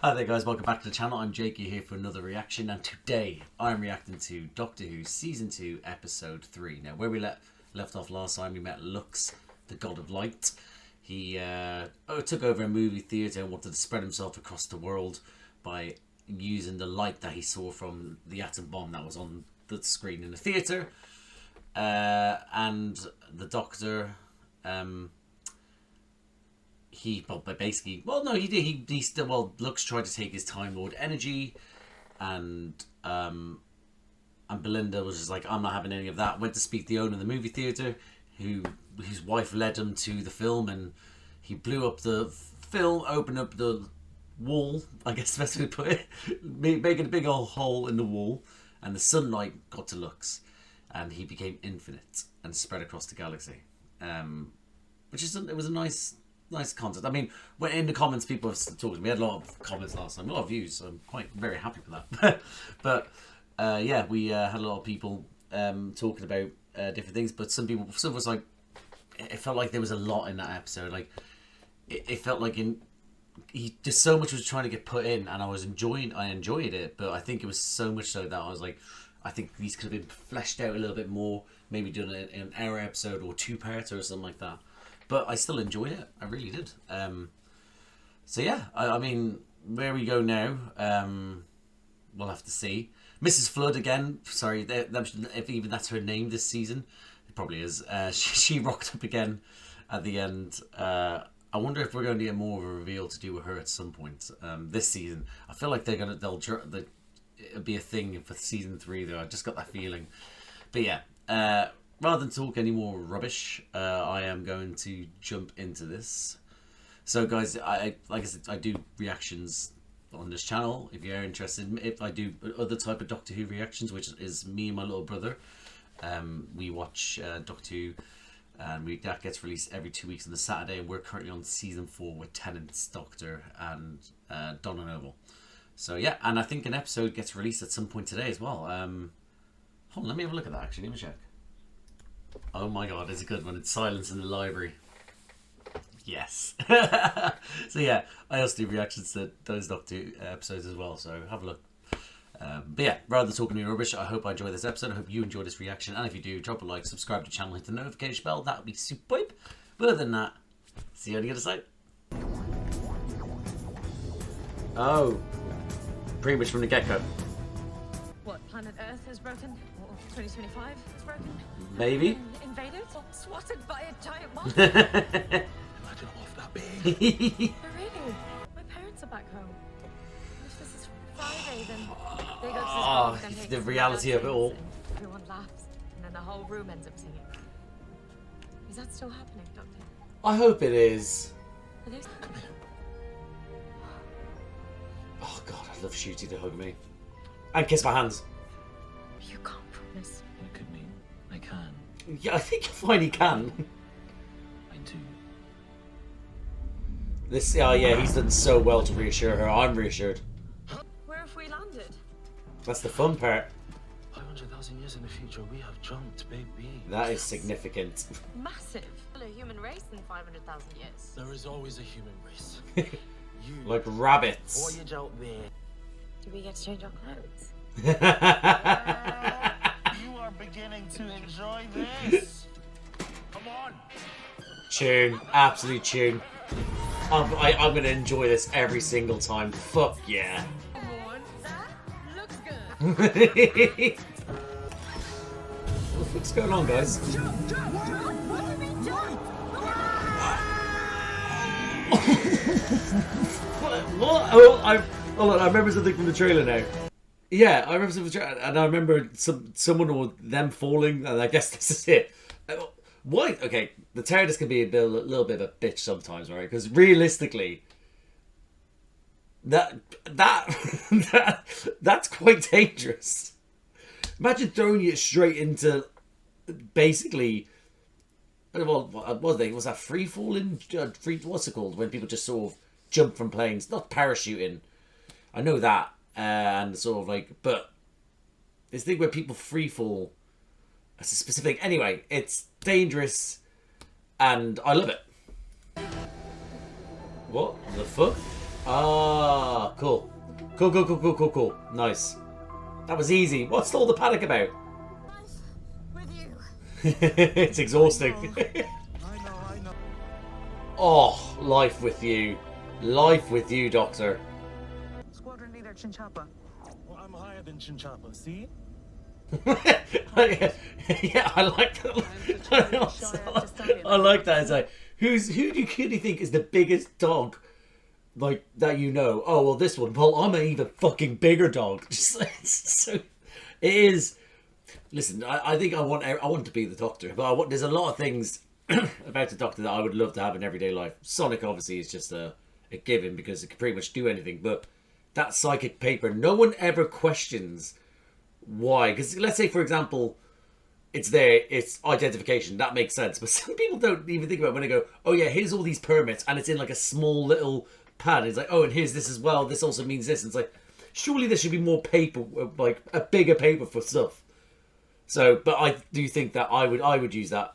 Hi there guys, welcome back to the channel. I'm Jakey here for another reaction, and today I'm reacting to Doctor Who Season 2 Episode 3. Now where we left off last time, we met Lux, the God of Light. He took over a movie theatre and wanted to spread himself across the world by using the light that he saw from the atom bomb that was on the screen in the theatre. And the Doctor... Lux tried to take his Time Lord energy, and Belinda was just like, I'm not having any of that. Went to speak to the owner of the movie theatre, whose wife led him to the film, and he blew up the film, opened up the wall, I guess the best way to put it, making a big old hole in the wall, and the sunlight got to Lux, and he became infinite and spread across the galaxy. It was a nice concept. I mean, when in the comments, people have talked. We had a lot of comments last time, a lot of views. So I'm very happy for that. But yeah, we had a lot of people talking about different things. But some was like, it felt like there was a lot in that episode. Like it felt like just so much was trying to get put in, and I enjoyed it. But I think it was so much so that I was like, I think these could have been fleshed out a little bit more. Maybe doing an hour episode or 2-parter or something like that. But I still enjoyed it. I really did. So yeah, I mean, where we go now, we'll have to see. Mrs. Flood again. Sorry, if even that's her name this season, it probably is. She rocked up again at the end. I wonder if we're going to get more of a reveal to do with her at some point this season. I feel like it'll be a thing for season 3 though. I just got that feeling. But yeah. Rather than talk any more rubbish, I am going to jump into this. So guys, like I said, I do reactions on this channel. If you're interested, if I do other type of Doctor Who reactions, which is me and my little brother, we watch Doctor Who, and that gets released every 2 weeks on the Saturday, and we're currently on season 4 with Tennant's Doctor and Donna Noble. So yeah, and I think an episode gets released at some point today as well. Hold on, let me have a look at that actually, let me check. Oh my god, it's a good one. It's Silence in the Library. Yes. So yeah, I also do reactions to those Doctor Who episodes as well, so have a look. But yeah, rather than talking to me rubbish, I hope I enjoy this episode. I hope you enjoy this reaction, and if you do, drop a like, subscribe to the channel, hit the notification bell. That would be superb. But other than that, see you on the other side. Oh, pretty much from the get-go. What, planet Earth is broken? Or 2025 is broken? Maybe. Invaded? Or swatted by a giant monster? Imagine a wolf that big. Oh, really? My parents are back home. If this is Friday, then they go to this the reality of it all. Everyone laughs, and then the whole room ends up singing. Is that still happening, Doctor? I hope it is. Are they... Oh god, I love Ncuti to hug me. And kiss my hands. You can't promise. It could mean I can. Yeah, I think you'll find he can. I do. This, yeah, he's done so well to reassure her. I'm reassured. Where have we landed? That's the fun part. 500,000 years in the future, we have jumped, baby. That is significant. Massive. A human race in 500,000 years. There is always a human race. You Like rabbits. voyage out there. Do we get to change our clothes? You are beginning to enjoy this. Come on. Tune, absolute tune. I'm gonna enjoy this every single time. Fuck yeah. That looks good. What's going on, guys? What are we doing? What? Oh, hold on, I remember something from the trailer now. Yeah, I remember something from the trailer, and I remember someone or them falling, and I guess this is it. Why? Okay, the TARDIS can be a little bit of a bitch sometimes, right? Because realistically, that's quite dangerous. Imagine throwing it straight into, basically, well, what was that free falling? What's it called? When people just sort of jump from planes, not parachuting. I know that, and sort of like, but this thing where people free fall. That's a specific. Anyway, it's dangerous, and I love it. What the fuck? Ah, cool. Cool. Nice. That was easy. What's all the panic about? With you. It's exhausting. I know. Oh, life with you. Life with you, Doctor. Squadron leader Chinchapa. Well, I'm higher than Chinchapa, see? Yeah, I like that. I like that. It's like, who do you think is the biggest dog, like, that you know? Oh, well, this one. Well, I'm an even fucking bigger dog. Just like, so, it is. Listen, I think I want to be the Doctor, but there's a lot of things about the Doctor that I would love to have in everyday life. Sonic obviously is just a given because it can pretty much do anything, but that psychic paper, no one ever questions why. Because let's say, for example, it's there, it's identification, that makes sense, but some people don't even think about it when they go, oh yeah, here's all these permits, and it's in like a small little pad. It's like, oh, and here's this as well, this also means this. And it's like, surely there should be more paper, like a bigger paper for stuff. So, but I do think that I would use that.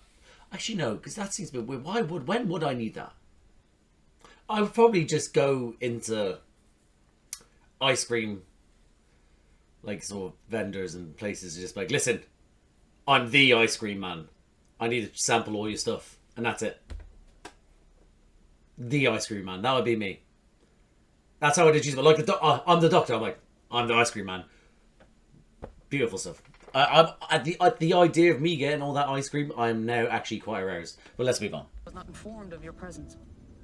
Actually, no, because that seems a bit weird. When would I need that? I would probably just go into ice cream, like, sort of vendors and places, and just be like, listen, I'm the ice cream man. I need to sample all your stuff, and that's it. The ice cream man. That would be me. That's how I would use it. Like I'm the Doctor. I'm like, I'm the ice cream man. Beautiful stuff. I'm at the idea of me getting all that ice cream, I'm now actually quite aroused. But let's move on. I was not informed of your presence.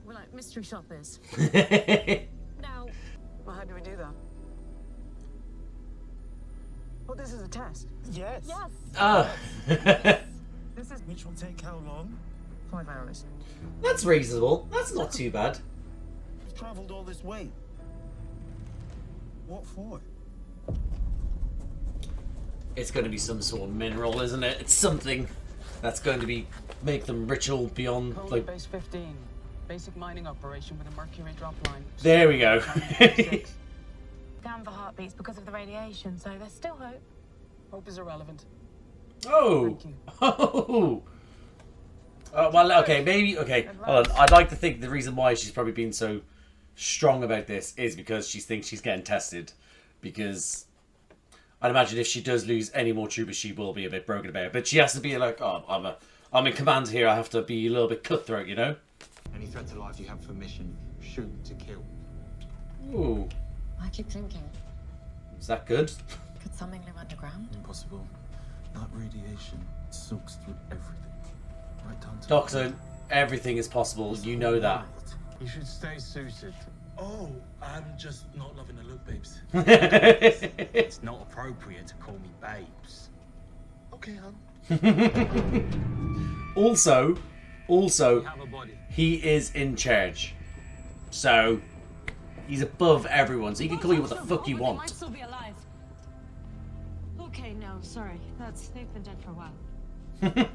We're like mystery shoppers. Now, Well, how do we do that? Oh, this is a test. Yes. yes. This is Which will take how long? 5 hours. That's reasonable. That's not too bad. We've travelled all this way. What for? It's going to be some sort of mineral, isn't it? It's something that's going to make them ritual beyond, Polar like... Base 15. Basic mining operation with a mercury drop line. There we go. Down for heartbeats because of the radiation, so there's still hope. Hope is irrelevant. Oh! Thank you. Oh! Well, okay, maybe... Okay, hold on. I'd like to think the reason why she's probably been so strong about this is because she thinks she's getting tested. Because I'd imagine if she does lose any more troopers, she will be a bit broken about it. But she has to be like, oh, I'm in command here. I have to be a little bit cutthroat, you know? Any threat to life you have for mission, shoot to kill. Ooh. I keep thinking, Is that good? could something live underground? Impossible. That radiation soaks through everything. Right down to... Doctor, everything is possible. You know that. You should stay suited. Oh, I'm just not loving the look, babes. It's not appropriate to call me babes. Okay, hon. Also, You have a body. he is in charge. So, he's above everyone. So he can call you what the fuck you They might want. still be alive. Okay, no, sorry. They've been dead for a while.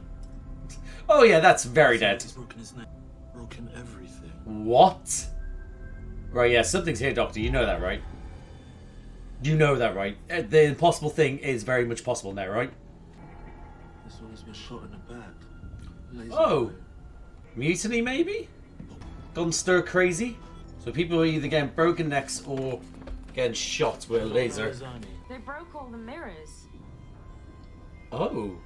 Oh yeah, that's very dead. He's broken his neck. Broken everything. What? Right, yeah, something's here, Doctor. You know that, right? You know that, right? The impossible thing is very much possible now, right? This one has been shot in the back. Laser Oh. fire. Mutiny, maybe? Gone stir crazy? So people are either getting broken necks or getting shot with a laser. Lasagna. They broke all the mirrors. Oh.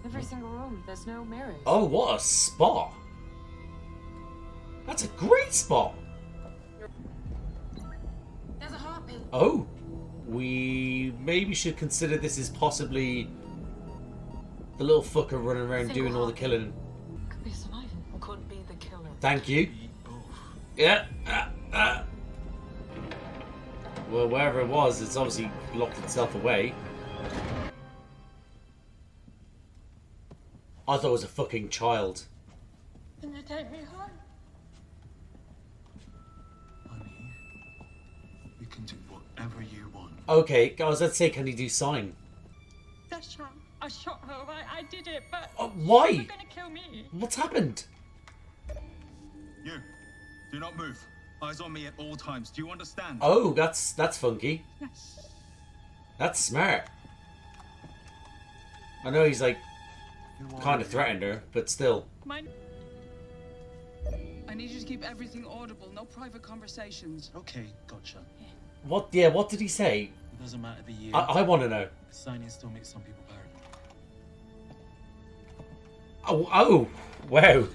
Every single room. There's no mirrors. Oh, what a spot. That's a great spot. There's a heartbeat. Oh. We maybe should consider this is possibly the little fucker running around doing all the killing. Could be a survivor. Could be the killer. Thank you. Yeah. Well, wherever it was, it's obviously locked itself away. I thought it was a fucking child. Can you take me home? Honey, you can do whatever you want. Okay, I was about to say, can he do sign? Dasha, I shot her, right? I did it, but Why? you're gonna kill me. What's happened? You, do not move. Eyes on me at all times. Do you understand? Oh, that's funky. Yes. That's smart. I know he's like kind of threatened her, but still. My I need you to keep everything audible, no private conversations. Okay, gotcha. What? Yeah, what did he say? It doesn't matter the year. I want to know. Signing still makes some people paranoid. Oh, wow.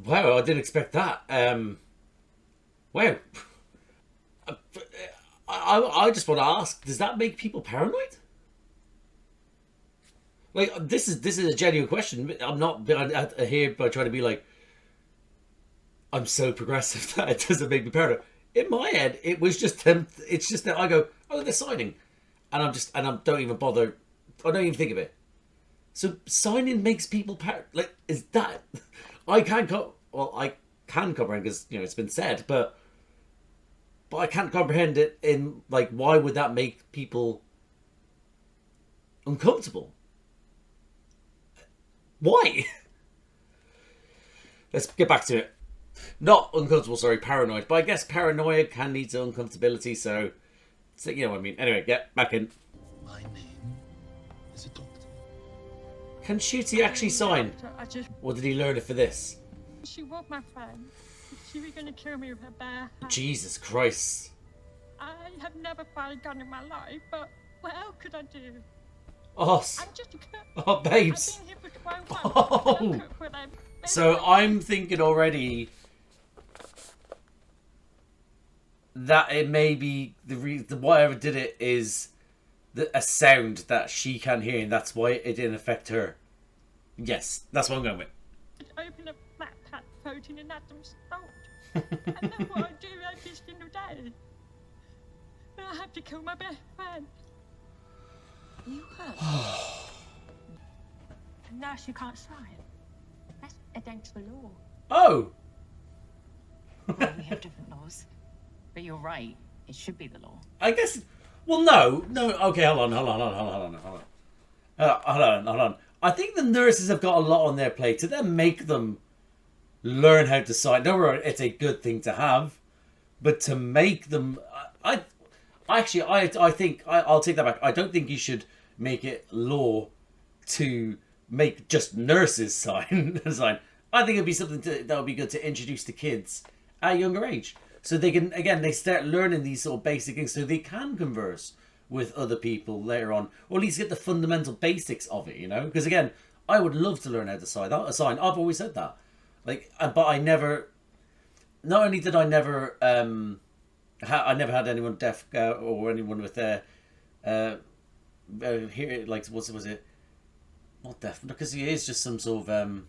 Wow, I didn't expect that. Wow. I just want to ask, does that make people paranoid? Like, this is a genuine question. I'm not here by trying to be like, I'm so progressive that it doesn't make me paranoid. In my head, it was just them. It's just that I go, oh, they're signing, and I don't even bother. I don't even think of it. So signing makes people paranoid. Like, is that? I can comprehend because it's been said, but I can't comprehend it in like why would that make people uncomfortable? Why? Let's get back to it. Not uncomfortable, sorry, paranoid. But I guess paranoia can lead to uncomfortability, so you know what I mean. Anyway, get back in. My name is a doctor. Can Ncuti actually sign? I just... Or did he learn it for this? She was my friend. She was going to kill me with her bare hands. Jesus Christ. I have never fired a gun in my life, but what else could I do? Oh, I'm just a cook. oh babes. I've been here for 12 months. Oh. I cook for them. So I'm thinking already that it may be the reason whatever did it is a sound that she can't hear, and that's why it didn't affect her. Yes, that's what I'm going with. Open a flat pack floating in Adam's throat. And that's what I do every single day. And I have to kill my best friend. You hurt. A nurse you can't sign. That's against the law. Oh. Well, we have different laws. But you're right. It should be the law. I guess. Well, no. Okay, hold on. I think the nurses have got a lot on their plate. To then make them learn how to sign. Don't worry, it's a good thing to have, but to make them, I think I'll take that back. I don't think you should make it law to make just nurses sign. I think it'd be something that would be good to introduce to kids at a younger age. So they can, again, they start learning these sort of basic things so they can converse with other people later on. Or at least get the fundamental basics of it, Because again, I would love to learn how to sign. I've always said that. But I never, not only did I never, I never had anyone deaf or anyone with hear like, was it? Not deaf, because he is just some sort of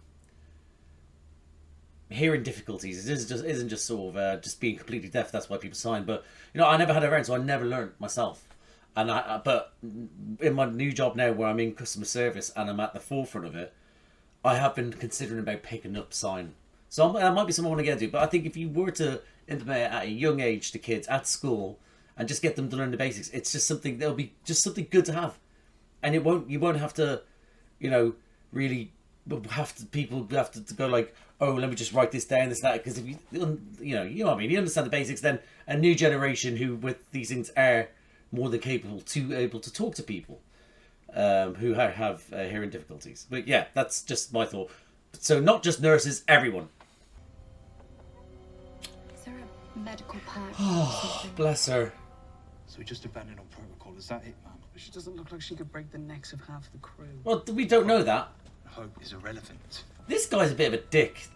hearing difficulties. It isn't just sort of just being completely deaf. That's why people sign. But I never had it around, so I never learned myself. And but in my new job now, where I'm in customer service and I'm at the forefront of it, I have been considering about picking up sign. So that might be something I want to get into. But I think if you were to implement it at a young age to kids at school and just get them to learn the basics, it's just something that'll be just something good to have. And you won't have to, really people have to go like, oh, let me just write this down, this, that, because if you know what I mean, you understand the basics, then a new generation who with these things are more than able to talk to people who have hearing difficulties. But yeah, that's just my thought. So not just nurses, everyone. Is there a medical pack? Oh, bless her. So we just abandoned on protocol, is that it, man? But she doesn't look like she could break the necks of half the crew. Well, we don't know that. Hope is irrelevant. This guy's a bit of a dick.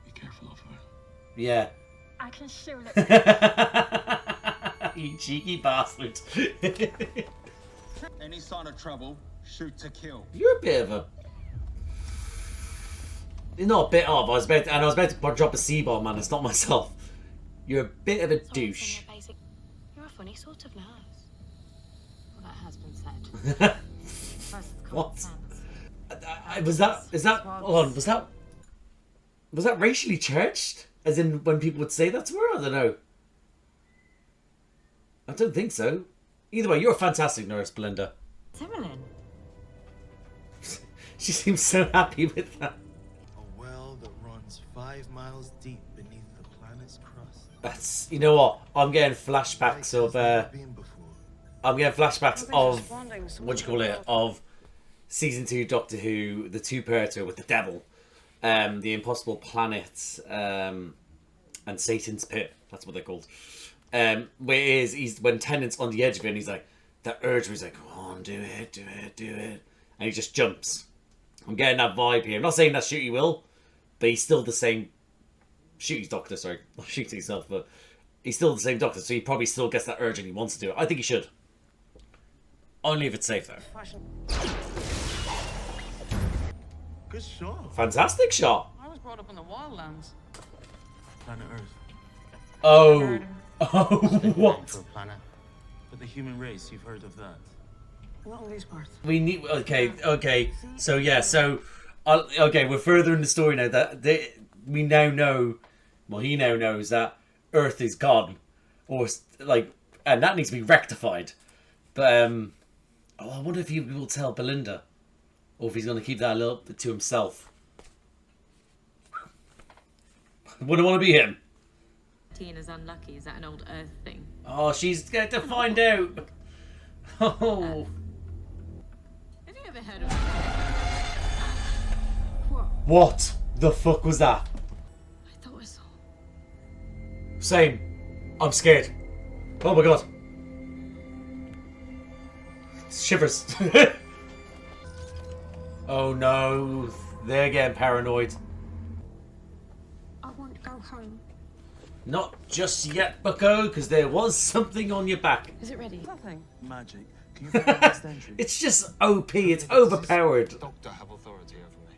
Be careful of her. Yeah. I can show it. You cheeky bastard. Any sign of trouble, shoot to kill. You're a bit of a... You're not a bit of. I was about to drop a C-bomb, man. It's not myself. You're a bit of a douche. You're a funny sort of nurse. Well, that has been said. What? Was that racially charged? As in when people would say that to her? I don't know. I don't think so. Either way, you're a fantastic nurse, Belinda. Timberlin. She seems so happy with that. A well that runs 5 miles deep beneath the planet's crust. That's, you know what? I'm getting flashbacks of what do you call it? Of season 2 Doctor Who, the two-parter with the devil, the Impossible Planet, and Satan's Pit. That's what they're called. Where he's when Tennant's on the edge of it, and he's like, that urge where he's like, come on, do it, do it, do it. And he just jumps. I'm getting that vibe here. I'm not saying that's Ncuti will, but he's still the same. Ncuti Doctor, sorry. Not Ncuti himself, but he's still the same Doctor, so he probably still gets that urge and he wants to do it. I think he should. Only if it's safe, though. Good shot. Fantastic shot. I was brought up in the wildlands. Planet Earth. Oh. Oh, what? For a planet. But the human race, you've heard of that. Not in these parts. We need... Okay. So, yeah, so... okay, we're further in the story now. We now know... Well, he now knows that Earth is gone. Or, like... And that needs to be rectified. But, I wonder if he will tell Belinda. Or if he's going to keep that a little bit to himself. Wouldn't want to be him. Tina's unlucky. Is that an old Earth thing? Oh, she's going to find out. Oh. Have you ever heard of... What the fuck was that? I thought I saw... Same. I'm scared. Oh my god. Shivers. Oh no. They're getting paranoid. I want to go home. Not just yet, Bucko, because there was something on your back. Is it ready? Nothing. Magic. Can you find this entry? It's just OP. It's overpowered. Doctor have authority over me.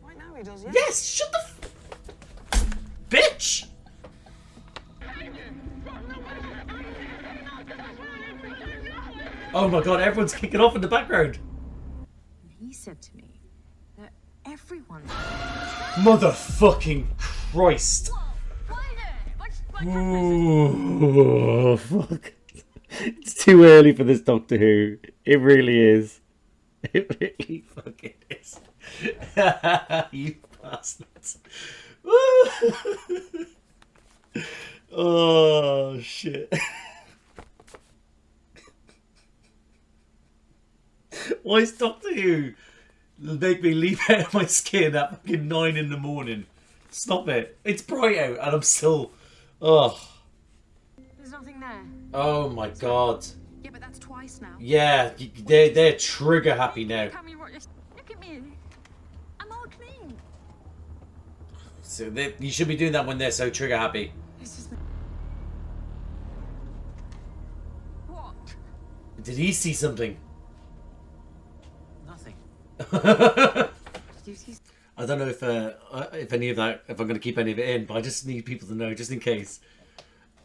Right now he does, yeah? Yes, shut the bitch! Oh my god, everyone's kicking off in the background. He said to me that everyone. Motherfucking Christ. Ooh, fuck. It's too early for this Doctor Who. It really is. It really fucking is. You bastards. Oh, shit. Why is Doctor Who make me leap out of my skin at fucking 9 in the morning? Stop it. It's bright out and I'm still... Oh. There's nothing there. Oh my god. Yeah, but that's twice now. Yeah, they're trigger happy now. Tell me what you... Look at me. I'm all clean. So you should be doing that when they're so trigger happy. This is What? Did he see something? Nothing. I don't know if any of that, if I'm going to keep any of it in, but I just need people to know, just in case.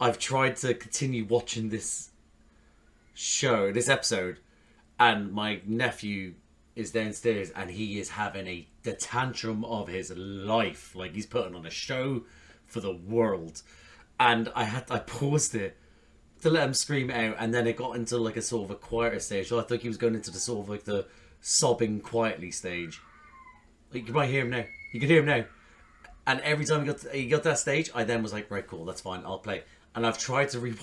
I've tried to continue watching this show, this episode, and my nephew is downstairs and he is having the tantrum of his life. Like, he's putting on a show for the world. And I paused it to let him scream out, and then it got into like a sort of a quieter stage. So I thought he was going into the sort of like the sobbing quietly stage. You might hear him now. You can hear him now. And every time he got to that stage, I then was like, right, cool, that's fine, I'll play. And I've tried to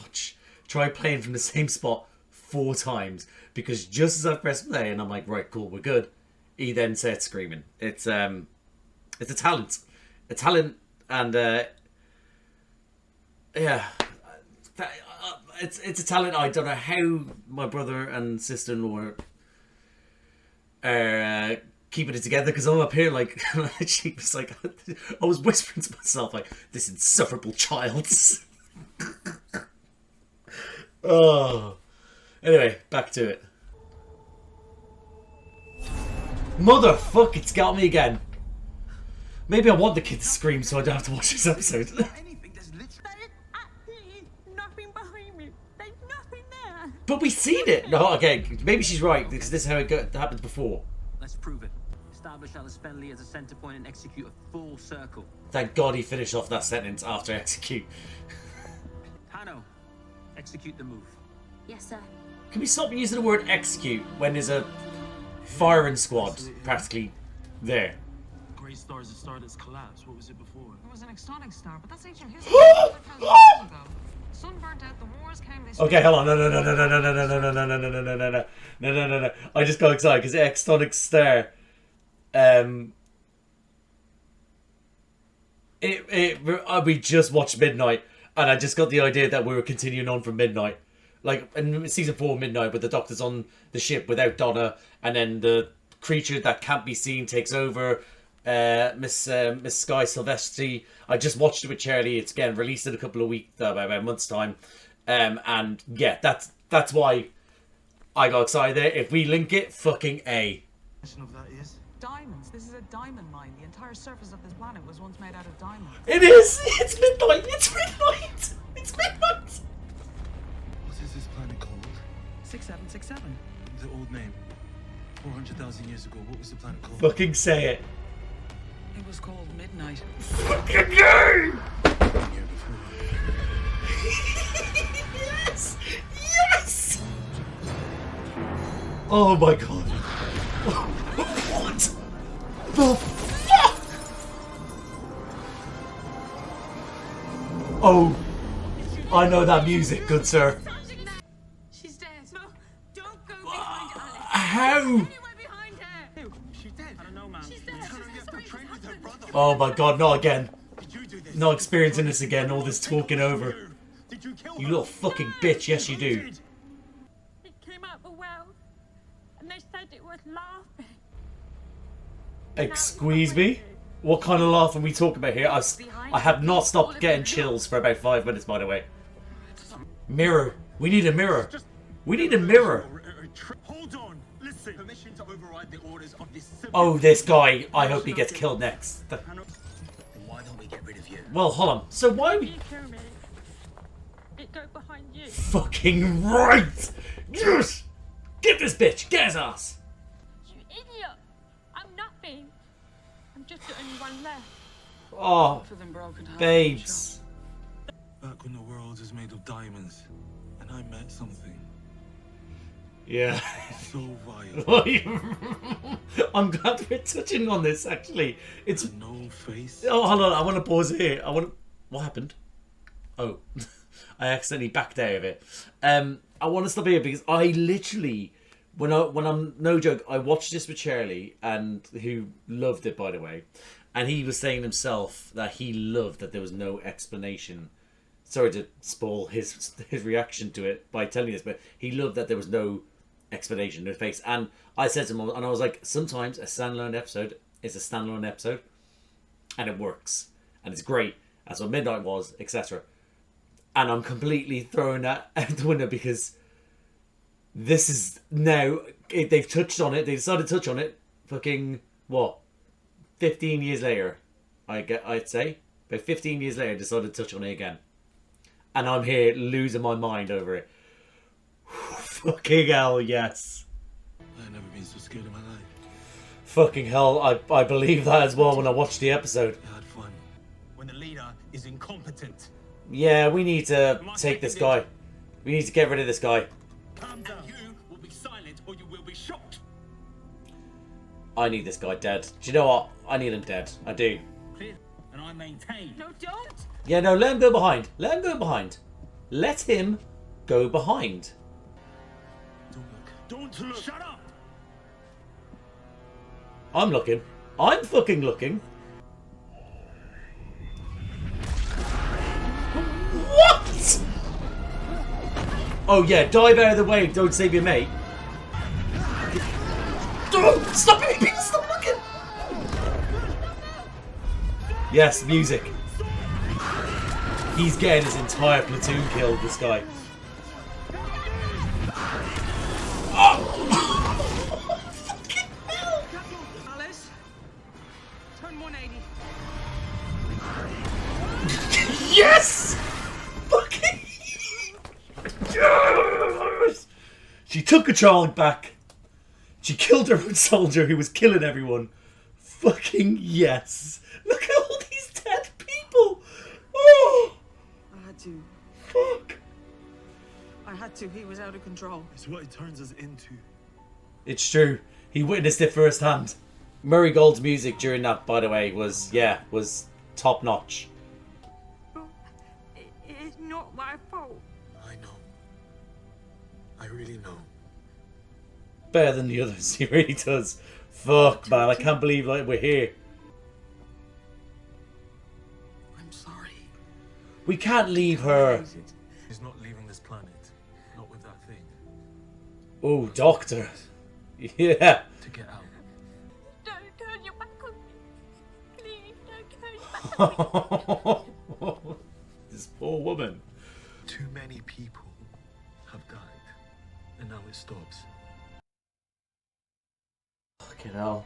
try playing from the same spot 4 times, because just as I press play and I'm like, right, cool, we're good, he then starts screaming. It's a talent, and yeah, it's a talent. I don't know how my brother and sister-in-law are keeping it together, because I'm up here like she was like, I was whispering to myself like, this insufferable child. Oh, anyway, back to it. Motherfuck, it's got me again. Maybe I want the kid to scream so I don't have to watch this episode. There's absolutely nothing behind me. There's nothing there. But we've seen it. No, okay, maybe she's right, because this is how it happened before. Let's prove it. Establish Alice Bentley as a center point and execute a full circle. Thank God he finished off that sentence after execute. Hanno, execute the move. Yes, sir. Can we stop using the word execute when there's a firing squad practically there? Grey Star is a star that's collapsed. What was it before? It was an exotic star, but that's ancient history. 5,000 years ago. Sun burnt out, the wars came, they Okay, hold on. No. I just got excited because Extonic Star. We just watched Midnight, and I just got the idea that we were continuing on from Midnight, like in season 4 Midnight, where the Doctor's on the ship without Donna, and then the creature that can't be seen takes over. Miss Sky Silvestri. I just watched it with Charlie. It's again released in a couple of weeks, about a month's time, and yeah, that's why I got excited there. If we link it, fucking A. Of that is diamonds. This is a diamond mine. The entire surface of this planet was once made out of diamonds. It is. It's midnight. It's midnight. It's midnight. what is this planet called? 6767. The old name. 400,000 years ago, what was the planet called? Fucking say it. It was called Midnight. Fucking game. Here before. Yes. Yes. Oh my god. What the fuck? Oh, I know that music, good sir. She's dead. No, don't go behind Alice. How? Anywhere behind her. She's dead. I don't know, man. She's dead. She's to train with her brother. Oh my god, not again. Did you do this? Not experiencing this again, all this talking over. Did you kill You her? little fucking bitch, yes you do. It came out the well, and they said it was laughing. Excuse me? What kind of laugh are we talking about here? I have not stopped getting chills for about 5 minutes, by the way. Mirror. We need a mirror. We need a mirror. Hold on. Listen. Permission to override the orders of this. Oh, this guy. I hope he gets killed next. Why don't we get rid of you? Well, hold on. So why If we... you kill me, it go behind you. Fucking right! Yes! Get this bitch! Get his ass! You idiot! I'm nothing. I'm just the only one left. Oh, For them broken hearts. babes. Back when the world is made of diamonds, and I met something Yeah. so vile. I'm glad we're touching on this, actually. It's... Had no face. Oh, hold on. I want to pause here. What happened? Oh. I accidentally backed out of it. I want to stop here because I literally... When I'm no joke, I watched this with Charlie, and who loved it, by the way, and he was saying himself that he loved that there was no explanation. Sorry to spoil his reaction to it by telling this, but he loved that there was no explanation, no face. And I said to him, and I was like, sometimes a standalone episode is a standalone episode, and it works, and it's great. That's what Midnight was, etc. And I'm completely throwing that out the window because this is now, they've touched on it, they decided to touch on it, fucking, what, 15 years later, I'd say. About 15 years later, decided to touch on it again. And I'm here losing my mind over it. Fucking hell, yes. I've never been so scared in my life. Fucking hell, I believe that as well when I watched the episode. I had fun. When the leader is incompetent. Yeah, we need to take this guy. We need to get rid of this guy. Calm down. You will be silent or you will be shot. I need this guy dead. Do you know what? I need him dead. I do. Clear. And I maintain. No, don't. Yeah, no, let him go behind. Let him go behind. Let him go behind. Don't look. Don't look. Shut up. I'm looking. I'm fucking looking. What? Oh yeah, dive out of the way. Don't save your mate. Oh, stop it! People, stop looking! Yes, music. He's getting his entire platoon killed, this guy. Oh! Fucking hell! Alice, turn 180. Yes! Fucking yes! She took control back. She killed her own soldier who was killing everyone. Fucking yes. Look at all these dead people. Oh! I had to. Fuck. I had to. He was out of control. It's what it turns us into. It's true. He witnessed it firsthand. Murray Gold's music during that, by the way, was top notch. No. not my fault. I know. I really know. Better than the others, he really does. Fuck, man, I can't believe like we're here. I'm sorry. We can't leave her. He's not leaving this planet. Not with that thing. Oh, Doctor. Yeah. To get out. Don't turn your back on me. Please, don't turn your back on me. This poor woman. Too many people have died. And now it stops. Fucking hell.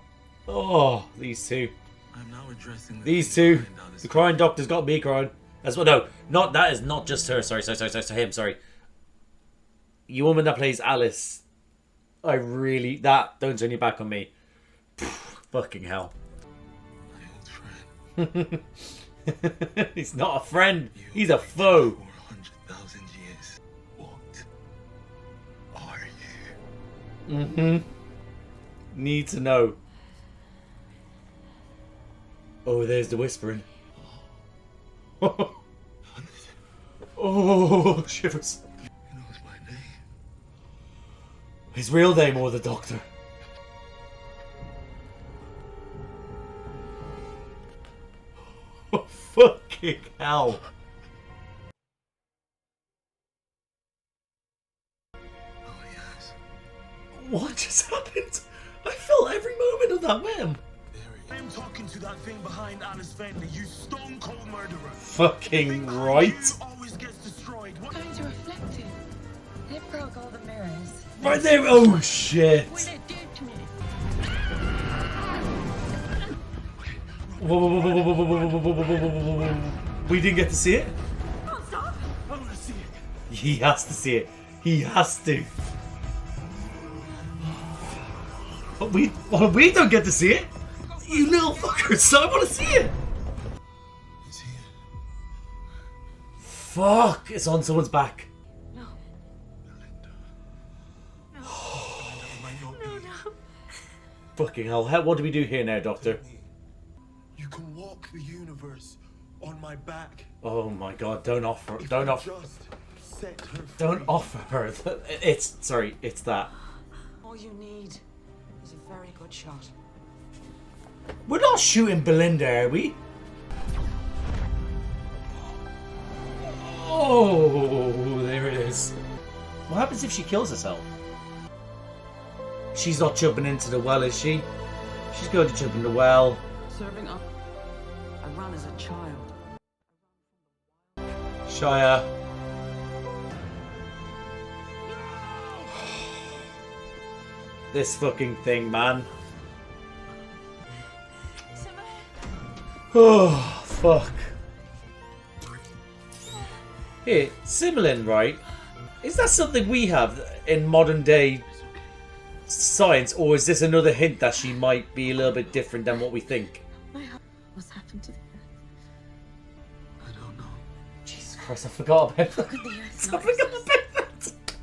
Oh, these two. I'm now addressing These two. The crying doctor's got me crying. As well, no, not that is not just her. Sorry, him. Sorry. You woman that plays Alice. I really don't turn your back on me. Fucking hell. My old friend. He's not a friend. He's a foe. 400,000 years. What are you? Mm-hmm. Need to know. Oh, there's the whispering. Oh, shivers. He knows my name. His real name or the Doctor? Oh, fucking hell. Oh, yes. What just happened? I felt every moment of that whim. I'm talking to that thing behind Alice Fender, you stone cold murderer. Fucking right. Always gets destroyed. What? Going to reflect it. It broke all the mirrors. Right there. Oh, shit. Will it do to me? Whoa. We didn't get to see it? Oh, stop! I want to see it. He has to see it. He has to. But we don't get to see it. You little fuckers, I want to see it. He's here. Fuck, it's on someone's back. No. Melinda. No. It might not be. No. Fucking hell, what do we do here now, Doctor? You can walk the universe on my back. Oh my god, don't offer Just set her free. don't offer her. It's that. All you need is a very good shot. We're not shooting Belinda, are we? Oh, there it is. What happens if she kills herself? She's not jumping into the well, is she? She's going to jump in the well. Serving up. I ran as a child. Shia. This fucking thing, man. Oh, fuck. Here, Simulin, right? Is that something we have in modern day science, or is this another hint that she might be a little bit different than what we think? What's happened to the earth? I don't know. Jesus Christ, I forgot about that. Could the earth I not forgot exist? about that.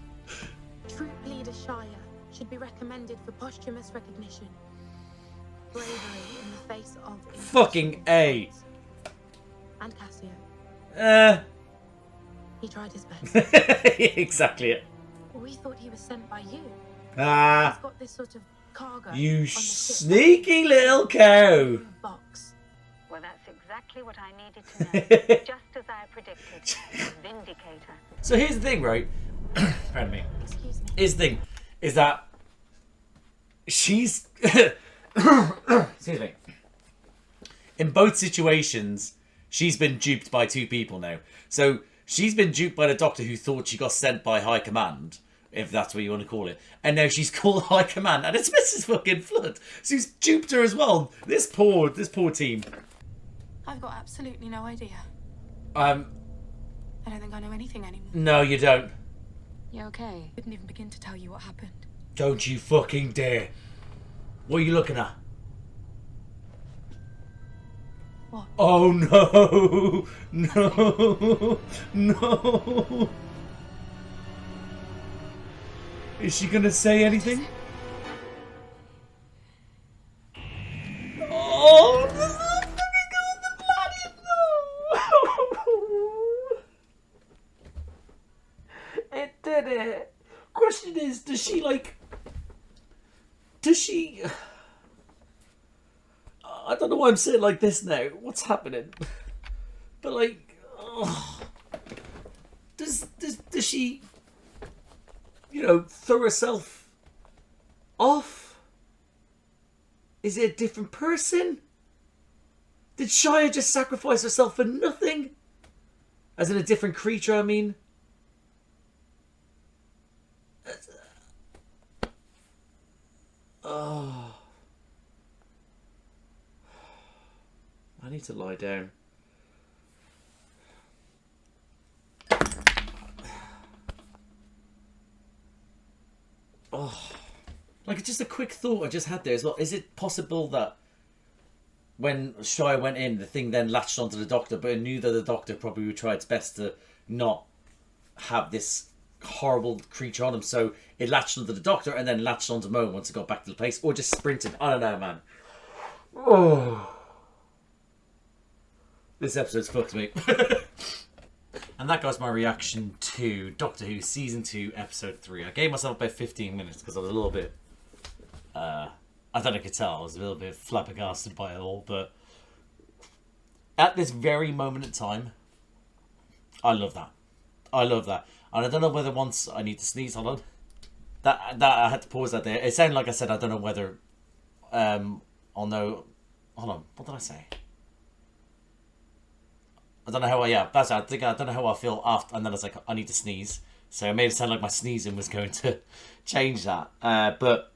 Troop leader Shire should be recommended for posthumous recognition. Bravery in the face of Fucking A. And Cassio. He tried his best. Exactly it. We thought he was sent by you. Ah, He's got this sort of cargo. you on the ship. sneaky little cow. Box. Well, that's exactly what I needed to know. Just as I predicted. Vindicator. So here's the thing, right? Pardon me. Excuse me. Here's the thing, is that she's excuse me. In both situations, she's been duped by two people now. So she's been duped by the Doctor who thought she got sent by High Command, if that's what you want to call it. And now she's called High Command, and it's Mrs. fucking Flood. So he's duped her as well. This poor team. I've got absolutely no idea. I don't think I know anything anymore. No, you don't. You okay? I didn't even begin to tell you what happened. Don't you fucking dare. What are you looking at? What? Oh no! No! No! Is she gonna say anything? Oh, this is fucking going the bloody no! Question is, does she like? Does she? I don't know why I'm saying like this now. What's happening? But like, does she? You know, throw herself off? Is it a different person? Did Shia just sacrifice herself for nothing? As in a different creature, I mean. Oh. I need to lie down. Oh. Like, it's just a quick thought I just had there as well. Is it possible that when Shia went in, the thing then latched onto the Doctor, but it knew that the Doctor probably would try its best to not have this horrible creature on him, so it latched onto the Doctor and then latched onto Mo once it got back to the place, or just sprinted? I don't know, man. Oh. This episode's fucked me. And that was my reaction to Doctor Who Season 2, Episode 3. I gave myself about 15 minutes because I was a little bit... I don't know if you could tell, I was a little bit flabbergasted by it all, but at this very moment in time, I love that. I love that. And I don't know whether once I need to sneeze, hold on. That I had to pause that there. It sounded like I said I don't know whether I'll know. Hold on, what did I say? I don't know how that's it. I don't know how I feel after, and then I was like, I need to sneeze. So it made it sound like my sneezing was going to change that. But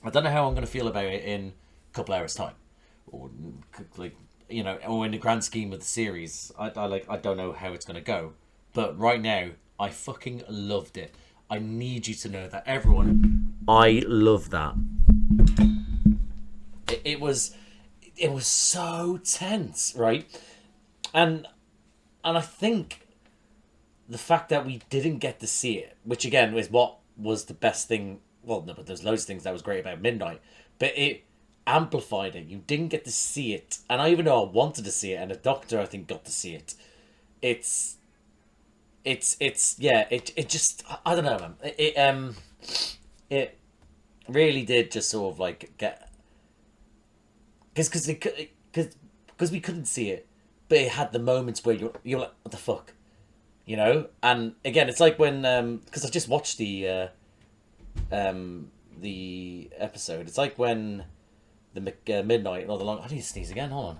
I don't know how I'm going to feel about it in a couple hours time, or like, you know, or in the grand scheme of the series. I don't know how it's going to go. But right now, I fucking loved it. I need you to know that, everyone. I love that. It was so tense, right? And I think the fact that we didn't get to see it, which again is what was the best thing. Well, no, but there's loads of things that was great about Midnight, but it amplified it. You didn't get to see it, and I even know I wanted to see it, and the Doctor I think got to see it. It just, I don't know, man. It really did just sort of like get, because we couldn't see it, but it had the moments where you're like, what the fuck, you know? And again, it's like when because I just watched the episode. It's like when the Midnight, or the long. I need to sneeze again. Hold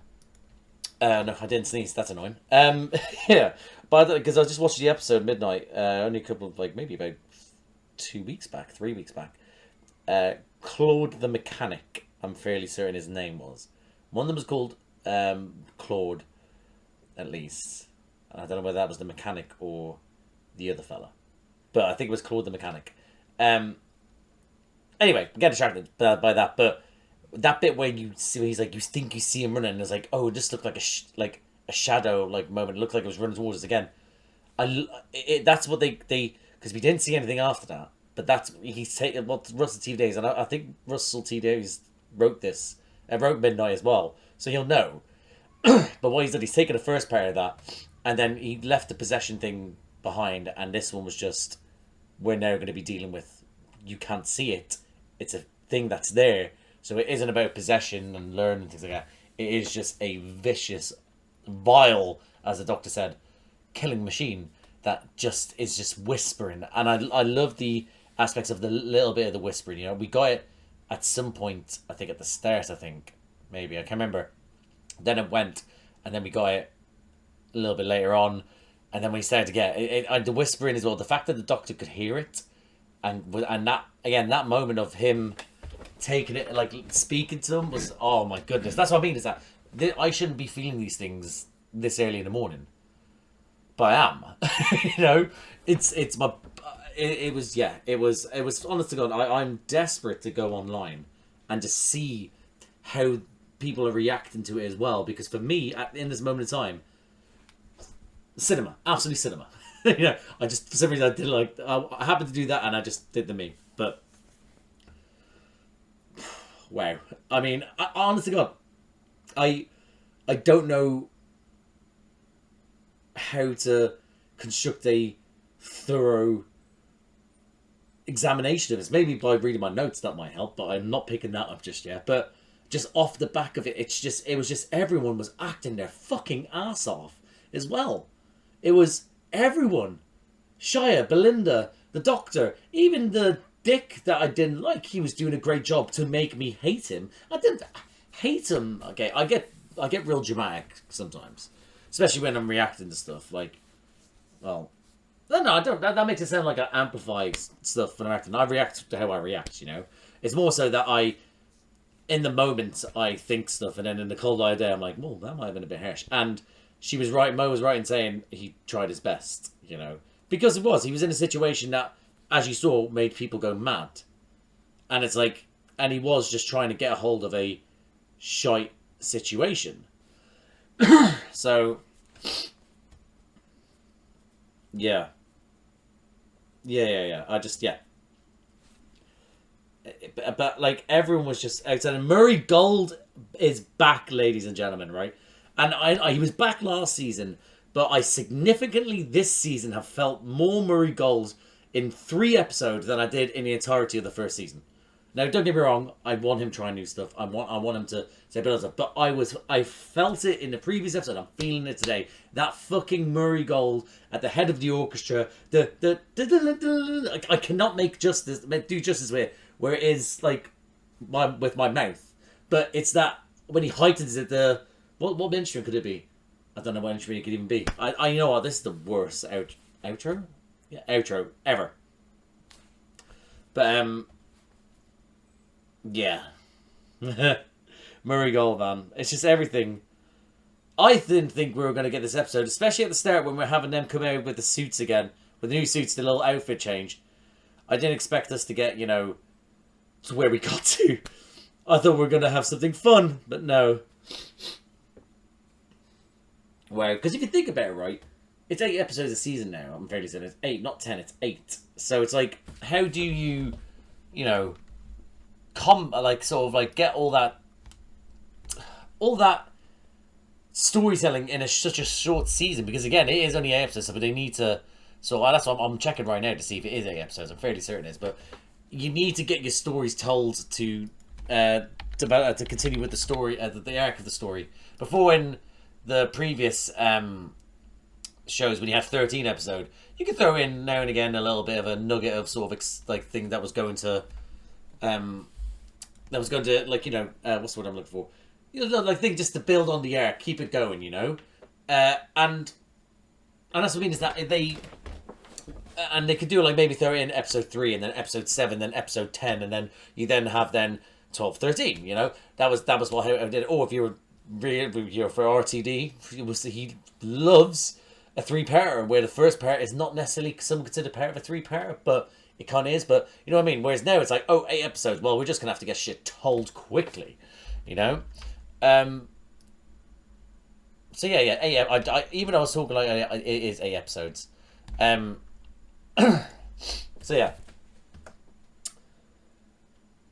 on. No, I didn't sneeze. That's annoying. Yeah, but because I just watched the episode Midnight, only a couple of maybe about 3 weeks back. Claude the Mechanic, I'm fairly certain his name was. One of them was called Claude, at least. And I don't know whether that was the mechanic or the other fella, but I think it was Claude the Mechanic. Anyway, get distracted by that, but that bit where you see, he's like, you think you see him running, and it's like, oh, it just looked like a shadow moment. It looked like it was running towards us again. That's what they because we didn't see anything after that. But that's he's taken what Russell T Davies, and I think Russell T Davies wrote this and wrote Midnight as well, so he'll know. But what he's done, he's taken the first part of that, and then he left the possession thing behind, and this one was just, we're now going to be dealing with, you can't see it. It's a thing that's there. So it isn't about possession and learning and things like that. It is just a vicious, vile, as the Doctor said, killing machine that just is just whispering. And I love the aspects of the little bit of the whispering. You know, we got it at some point, I think at the start, maybe, I can't remember. Then it went, and then we got it a little bit later on, and then we started to get it, and the whispering as well. The fact that the Doctor could hear it, and that again, that moment of him taking it, like speaking to him, was, oh my goodness. That's what I mean, is that I shouldn't be feeling these things this early in the morning, but I am. You know, it's my. It was honest to God. I'm desperate to go online and just see how people are reacting to it as well, because for me, in this moment in time, cinema, absolutely cinema. You know, I just, for some reason, I did I happened to do that, and I just did the me. But wow, I mean, honest to God, I don't know how to construct a thorough examination of this. Maybe by reading my notes that might help, but I'm not picking that up just yet. But just off the back of it, it was just everyone was acting their fucking ass off as well. It was everyone. Shia, Belinda, the Doctor, even the dick that I didn't like, he was doing a great job to make me hate him. I didn't hate him. Okay, I get real dramatic sometimes, especially when I'm reacting to stuff. Like, well, no, I don't. That makes it sound like I amplify stuff when I'm acting. I react to how I react. You know, it's more so that in the moment, I think stuff, and then in the cold light of day, I'm like, well, that might have been a bit harsh. And she was right, Mo was right in saying he tried his best, you know. Because he was in a situation that, as you saw, made people go mad. And it's like, and he was just trying to get a hold of a shite situation. So, yeah. Yeah. But like everyone was just outside. And Murray Gold is back, ladies and gentlemen, right? And he was back last season, but I significantly this season have felt more Murray Gold in 3 episodes than I did in the entirety of the first season. Now, don't get me wrong, I want him trying new stuff. I want him to say better stuff. But I felt it in the previous episode. I'm feeling it today. That fucking Murray Gold at the head of the orchestra. I cannot do justice with it. Where it is like with my mouth, but it's that when he heightens it, what instrument could it be? I don't know what instrument it could even be. I know what, this is the worst outro ever. But yeah, Murray Gold, man, it's just everything. I didn't think we were going to get this episode, especially at the start when we're having them come out with the suits again, with the new suits, the little outfit change. I didn't expect us to get, you know, to where we got to. I thought we were going to have something fun, but no. Wow, because if you think about it, right, it's 8 episodes a season now. I'm fairly certain it's 8, not 10, it's 8. So it's like, how do you, you know, get all that storytelling in such a short season? Because again, it is only 8 episodes, but they need to. So that's what I'm checking right now to see if it is 8 episodes. I'm fairly certain it is, but you need to get your stories told to continue with the story, the arc of the story. Before, in the previous shows, when you have 13 episodes, you can throw in now and again a little bit of a nugget of sort of like thing that was going to like, you know, what's the word I'm looking for? You know, like thing just to build on the arc, keep it going, you know, and that's what I mean is that they. And they could do like maybe throw in episode 3 and then episode 7, then episode 10, and then you then have 12, 13. You know, that was what I did. Or if you're for RTD, he loves a 3-parter where the first part is not necessarily some considered part of a 3-parter, but it kind of is. But you know what I mean. Whereas now it's like, 8 episodes. Well, we're just gonna have to get shit told quickly, you know. So yeah. 8. Even though I was talking like it is 8 episodes. So yeah.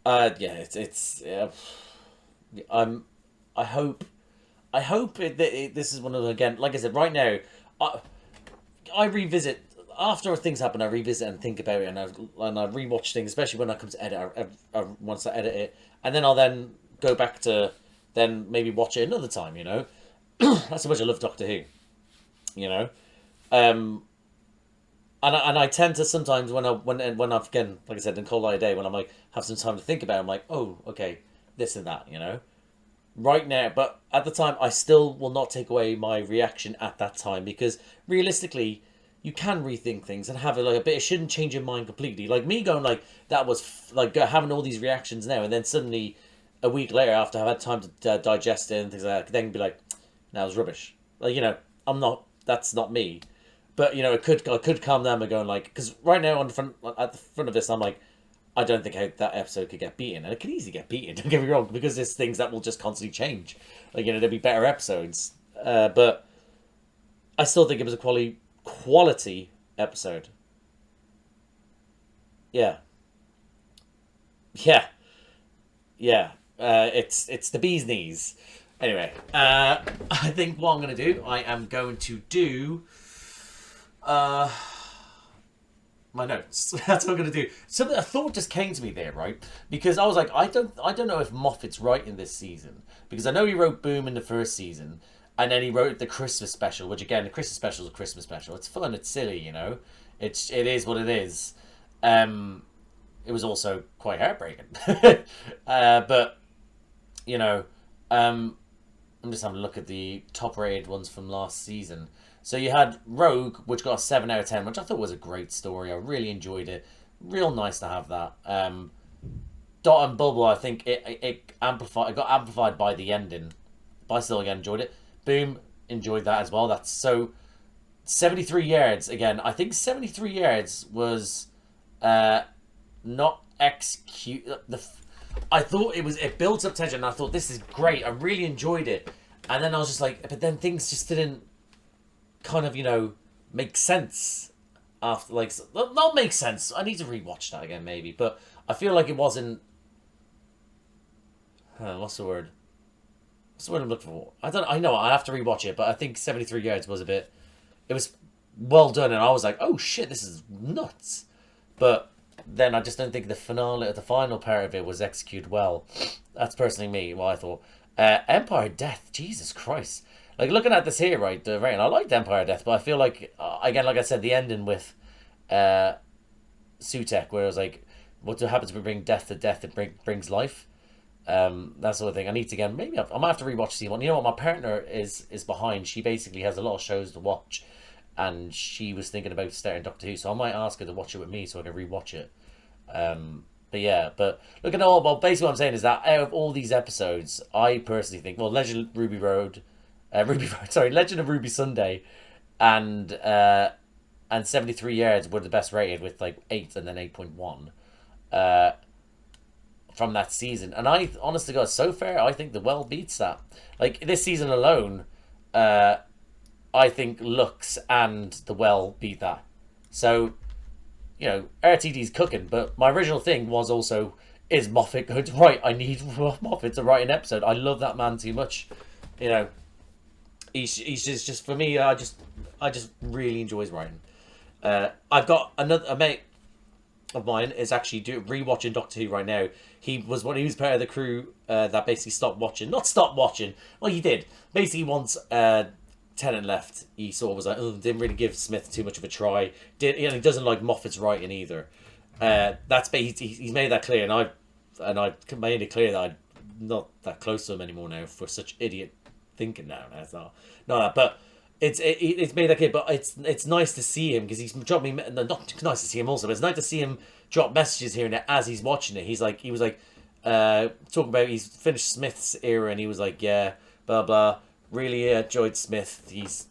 It's I hope this is one of them again. Like I said, right now, I revisit after things happen. I revisit and think about it, and I rewatch things, especially when I come to edit. Once I edit it, and then I'll then go back to maybe watch it another time. You know, that's how much I love Doctor Who. You know, and I tend to sometimes when I've again, like I said, in cold light of day, when I'm like have some time to think about it, I'm like, oh, okay, this and that, you know. Right now, but at the time, I still will not take away my reaction at that time, because realistically, you can rethink things and have a bit. It shouldn't change your mind completely. Like me going like that was like having all these reactions now, and then suddenly a week later, after I've had time to digest it and things like that, then be like, that was rubbish. Like, you know, I'm not. That's not me. But you know, I could calm down by going like, because right now at the front of this, I'm like, I don't think that episode could get beaten, and it could easily get beaten. Don't get me wrong, because there's things that will just constantly change. Like, you know, there'll be better episodes, but I still think it was a quality episode. Yeah. It's the bee's knees. Anyway, I think what I'm going to do, I am going to do. my notes. That's what I'm gonna do. So a thought just came to me there, right? Because I was like, I don't know if Moffat's writing this season, because I know he wrote Boom in the first season, and then he wrote the Christmas special, which again, the Christmas special is a Christmas special. It's fun, it's silly, you know. It is what it is. It was also quite heartbreaking, but you know, I'm just having a look at the top rated ones from last season. So you had Rogue, which got a 7 out of 10, which I thought was a great story. I really enjoyed it. Real nice to have that. Dot and Bubble, I think it got amplified by the ending, but I still again enjoyed it. Boom, enjoyed that as well. That's so 73 yards again. I think 73 yards was not execute I thought it built up tension, and I thought this is great. I really enjoyed it, and then I was just like, but then things just didn't kind of, you know, make sense after, like, not make sense. I need to rewatch that again maybe, but I feel like it wasn't. What's the word? What's the word I'm looking for? I know I have to rewatch it, but I think 73 yards was a bit. It was well done, and I was like, oh shit, this is nuts, but. Then I just don't think the final part of it was executed well. That's personally me, what I thought. Empire Death, Jesus Christ. Like, looking at this here, right, the rating, I liked Empire Death, but I feel like, again, like I said, the ending with Sutek, where it was like, what happens if we bring death to death, it brings life. That sort of thing. I need to, again, maybe I might have to rewatch season 1. You know what, my partner is behind. She basically has a lot of shows to watch, and she was thinking about starting Doctor Who, so I might ask her to watch it with me so I can rewatch it. But yeah, but look at all. Well, basically, what I'm saying is that out of all these episodes, I personally think, well, Legend of Ruby Sunday, and 73 Yards were the best rated with like 8 and then 8.1 from that season. And I, honest to God, so far, I think The Well beats that. Like this season alone, I think Lux and The Well beat that. So. You know, RTD's cooking, but my original thing was also, is Moffat going to write? I need Moffat to write an episode. I love that man too much. You know, he's just for me, I just really enjoy his writing. I've got a mate of mine is actually rewatching Doctor Who right now. He was part of the crew that basically not stopped watching. Well, he did. Basically, once Tennant left, he sort of was like, oh, didn't really give Smith too much of a try. He doesn't like Moffat's writing either. He's made that clear, and I made it clear that I'm not that close to him anymore now for such idiot thinking now. That's not that, but it's made that clear. But it's nice to see him because he's dropped me. Not nice to see him also, but it's nice to see him drop messages here and there as he's watching it. He was like talking about he's finished Smith's era, and he was like, yeah, blah blah. Really enjoyed Smith. He's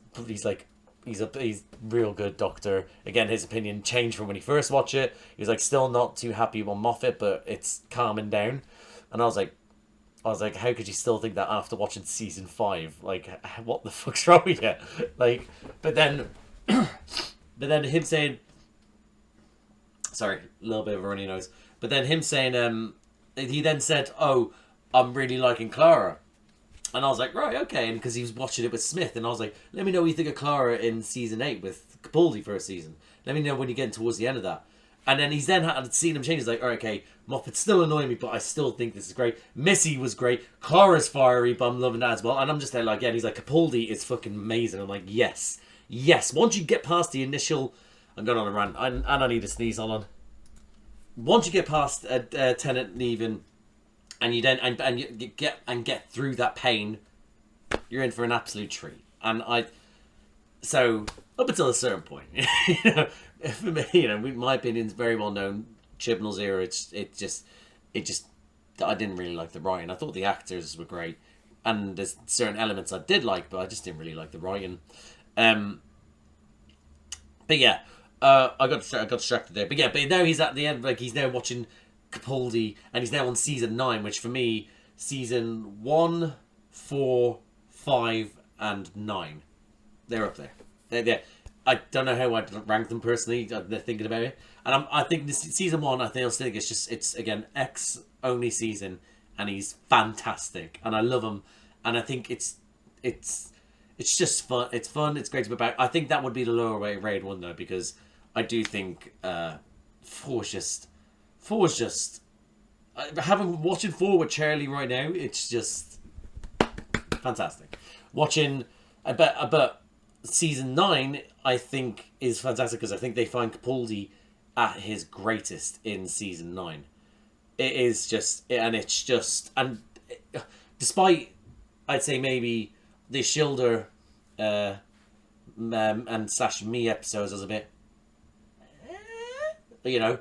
real good Doctor. Again, his opinion changed from when he first watched it. He was like still not too happy with Moffat, but it's calming down. And I was like, how could you still think that after watching season 5? Like, what the fuck's wrong with you? Like, but then him saying, sorry, a little bit of a runny nose. But then him saying, he then said, oh, I'm really liking Clara. And I was like, right, okay. And because he was watching it with Smith. And I was like, let me know what you think of Clara in season 8 with Capaldi first season. Let me know when you're getting towards the end of that. And then he's then had seen him change. He's like, all right, okay, Moffat's still annoying me, but I still think this is great. Missy was great. Clara's fiery, but I'm loving that as well. And I'm just there like, yeah, and he's like, Capaldi is fucking amazing. I'm like, yes. Once you get past the initial... I'm going on a rant. And I need to sneeze, hold on. Once you get past Tennant leaving... And you then and you get through that pain, you're in for an absolute treat. And so up until a certain point, you know, for me, you know, my opinion is very well known. Chibnall's era, it just I didn't really like the writing. I thought the actors were great, and there's certain elements I did like, but I just didn't really like the writing. But yeah, I got distracted there. But yeah, but now he's at the end, like he's now watching Capaldi, and he's now on season 9, which for me, season 1, 4, 5, and 9, they're up there. They're I don't know how I'd rank them personally. They're thinking about it, and I think this season 1, I think it's again X only season, and he's fantastic, and I love him, and I think it's just fun. It's fun. It's great to be back. I think that would be the lower rated one though, because I do think 4 is just having watching 4 with Charlie right now. It's just fantastic. Watching, but season 9 I think is fantastic because I think they find Capaldi at his greatest in season 9. It is just, and it's just, and despite I'd say maybe the shoulder and slash me episodes was a bit, you know,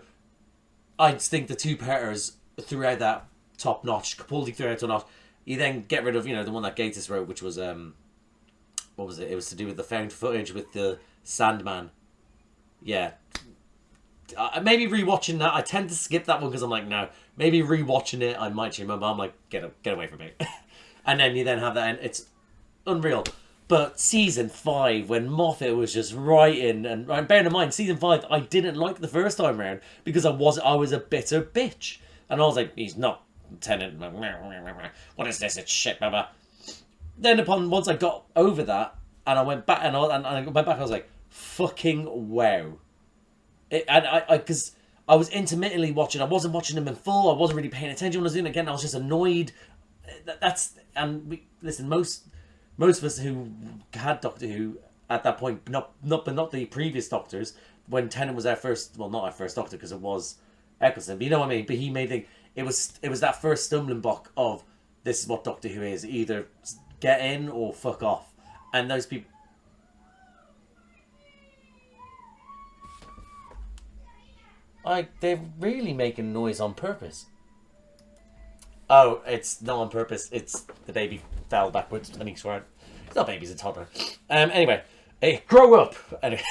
I just think the 2-parters throughout that top notch. Capaldi throughout top notch. You then get rid of, you know, the one that Gatiss wrote, which was what was it? It was to do with the found footage with the Sandman. Yeah. Maybe rewatching that. I tend to skip that one because I'm like, no. Maybe rewatching it, I might change my mind. I'm like, get away from me. And then you then have that, and it's unreal. But season 5, when Moffat was just writing, and bearing in mind, season 5, I didn't like the first time round because I was a bitter bitch, and I was like, he's not Tennant. What is this? It's shit, blah blah. Then once I got over that, and I went back, and I went back, I was like, fucking wow. Because I was intermittently watching. I wasn't watching them in full. I wasn't really paying attention when I was doing it again. I was just annoyed. Listen, most of us who had Doctor Who at that point, not the previous Doctors, when Tennant was our first, well, not our first Doctor because it was Eccleston, but you know what I mean. But he made it was that first stumbling block of this is what Doctor Who is: either get in or fuck off. And those people. They're really making noise on purpose. Oh, it's not on purpose. It's the baby fell backwards and he's swearing. It's not baby, it's a toddler. Anyway, hey, grow up. Anyway,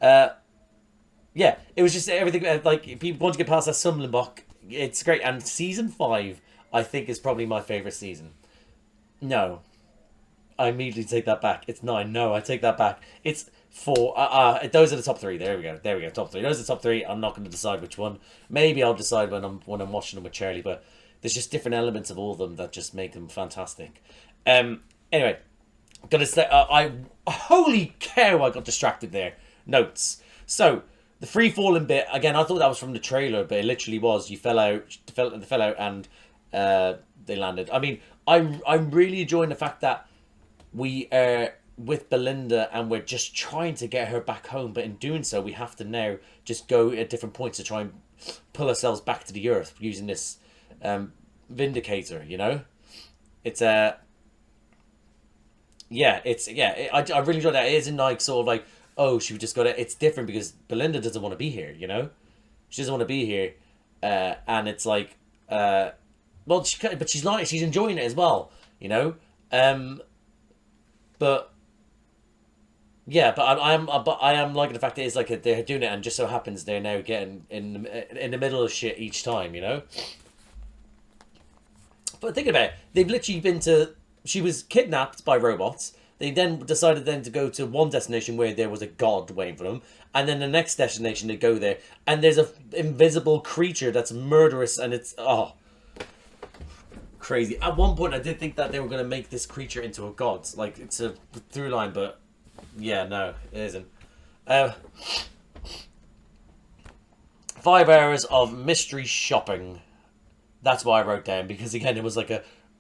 yeah, it was just everything. Like, people want to get past that stumbling block. It's great. And season 5, I think, is probably my favourite season. No, I immediately take that back. It's 9. No, I take that back. It's 4. Those are the top 3. There we go. Top 3. Those are the top 3. I'm not going to decide which one. Maybe I'll decide when I'm watching them with Charlie. But there's just different elements of all of them that just make them fantastic. Anyway, gotta say, holy cow! I got distracted there. Notes. So the free falling bit again. I thought that was from the trailer, but it literally was. You fell out, and they landed. I mean, I'm really enjoying the fact that we are with Belinda and we're just trying to get her back home, but in doing so we have to now just go at different points to try and pull ourselves back to the earth using this Vindicator, you know. It's I really enjoy that. It isn't like sort of like, oh, she just got it. It's different because Belinda doesn't want to be here, you know. She doesn't want to be here, and it's like well, she's enjoying it as well, you know. But yeah, but I am liking the fact that it's like they're doing it, and just so happens they're now getting in the middle of shit each time, you know. But think about it, they've literally been to. She was kidnapped by robots. They then decided to go to one destination where there was a god waiting for them, and then the next destination they go there, and there's a invisible creature that's murderous, and it's crazy. At one point, I did think that they were going to make this creature into a god, like it's a through line, but yeah, no, it isn't. 5 hours of mystery shopping. That's why I wrote down, because again, it was like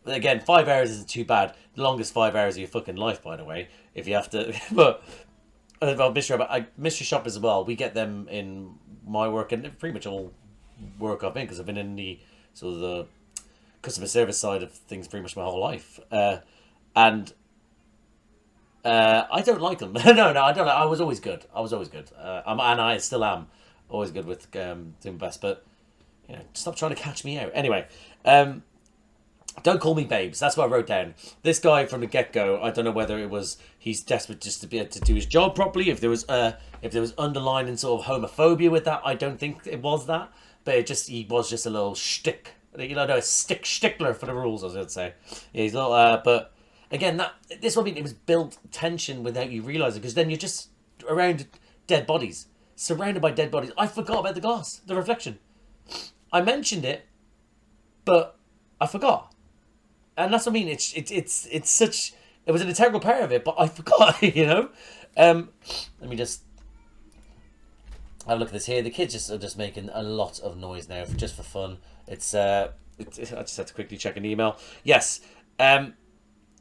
5 hours isn't too bad. The longest 5 hours of your fucking life, by the way, if you have to. But about mystery shop as well. We get them in my work, and pretty much all work I've been, because I've been in the sort of the customer service side of things pretty much my whole life. And I don't like them. no, I don't. I was always good. And I still am always good with doing best. But you know, stop trying to catch me out. Anyway, don't call me babes. That's what I wrote down. This guy from the get-go, I don't know whether it was he's desperate just to be able to do his job properly. If there was underlying sort of homophobia with that, I don't think it was that. But he was just a little shtick. You know, a stickler for the rules, I was going to say. Yeah, he's a little, but again, this one, it was built tension without you realising, because then you're just around dead bodies, surrounded by dead bodies. I forgot about the glass, the reflection. I mentioned it, but I forgot. And that's what I mean. It's such. It was an integral part of it, but I forgot. You know. Let me just have a look at this here. The kids are just making a lot of noise now, just for fun. I just had to quickly check an email. Yes.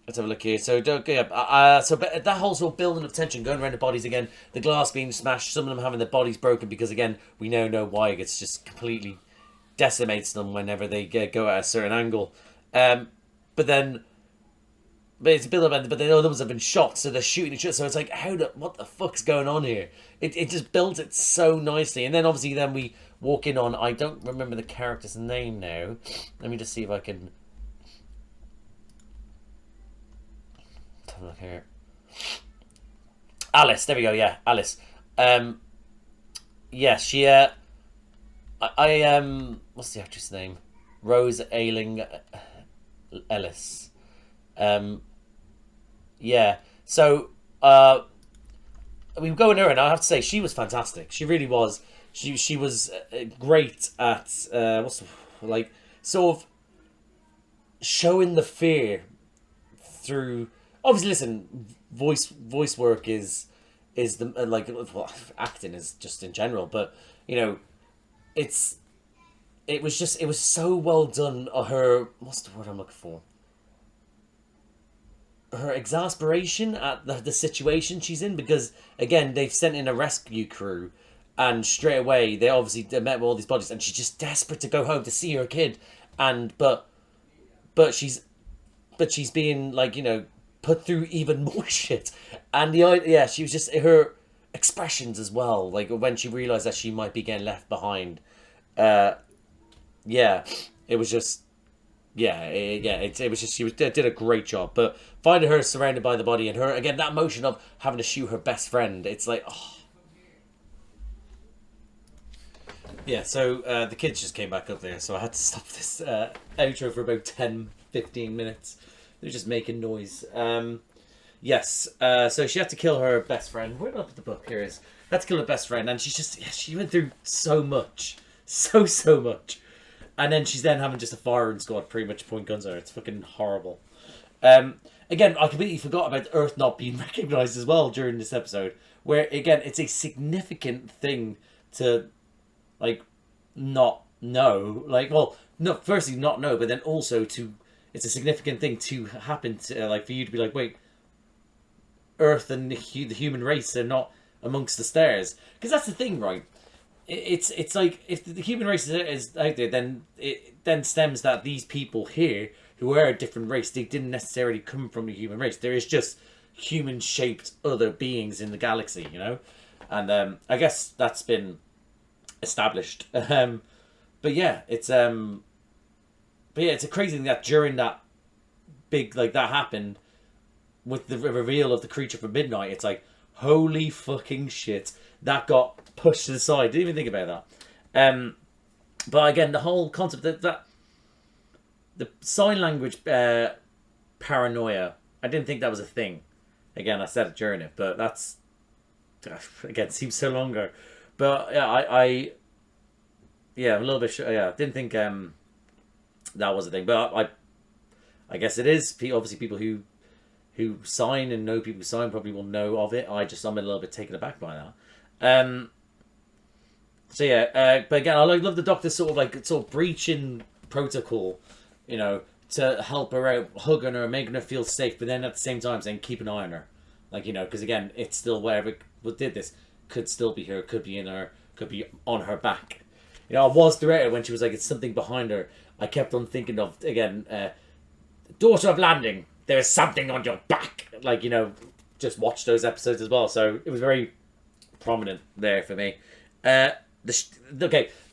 Let's have a look here. So, but that whole sort of building of tension, going around the bodies again, the glass being smashed, some of them having their bodies broken because, again, we now know why. It's just completely decimates them whenever they go at a certain angle. But it's a build up, but the other ones have been shot, so they're shooting each other. So it's like, what the fuck's going on here? It just builds it so nicely. And then obviously then we walk in on, I don't remember the character's name now. Let me just see if I can... Have a look here. Alice, there we go. Yeah, Alice. Yeah, she. What's the actress' name? Rose Ayling Ellis. Yeah. So, we go in her, and I have to say she was fantastic. She really was. She was great at sort of showing the fear through. Obviously, listen, voice work is the acting is just in general, but you know, it was so well done. Her, what's the word I'm looking for? Her exasperation at the situation she's in, because again they've sent in a rescue crew, and straight away they met with all these bodies, and she's just desperate to go home to see her kid, but she's being like, you know, put through even more shit. And she was just, her expressions as well, like when she realized that she might be getting left behind, it was just it was just, she did a great job. But finding her surrounded by the body, and her again, that motion of having to shoot her best friend, it's like, oh yeah. So the kids just came back up there, so I had to stop this outro for about 10-15 minutes. They're just making noise. Yes. So she had to kill her best friend. Where did I put the book? Here it is. Had to kill her best friend, and she went through so much, so much, and then she's then having just a firing squad pretty much point guns at her. It's fucking horrible. Again, I completely forgot about Earth not being recognized as well during this episode, where again it's a significant thing to not know. Firstly not know, but then also to. It's a significant thing to happen to, for you to be like, wait, Earth and the human race are not amongst the stars. Because that's the thing, right? It's like, if the human race is out there, then it then stems that these people here, who are a different race, they didn't necessarily come from the human race. There is just human-shaped other beings in the galaxy, you know? And I guess that's been established. But yeah, it's a crazy thing that during that big, that happened with the reveal of the creature from midnight. It's like, holy fucking shit, that got pushed to the side. Didn't even think about that. But again, the whole concept that the sign language paranoia, I didn't think that was a thing. Again, I said it during it, but that's, again, seems so long ago. But yeah, a little bit, didn't think that was a thing. But I guess it is. Obviously, people who sign and know people who sign probably will know of it. I'm a little bit taken aback by that. So yeah, but again, I love the Doctor sort of breaching protocol, you know, to help her out, hugging her, making her feel safe, but then at the same time saying keep an eye on her, you know, because again, it's still wherever what did this could still be her, could be in her, could be on her back. You know, I was throughout it when she was like, it's something behind her. I kept on thinking of, again, Daughter of Landing, there is something on your back. You know, just watch those episodes as well. So it was very prominent there for me. The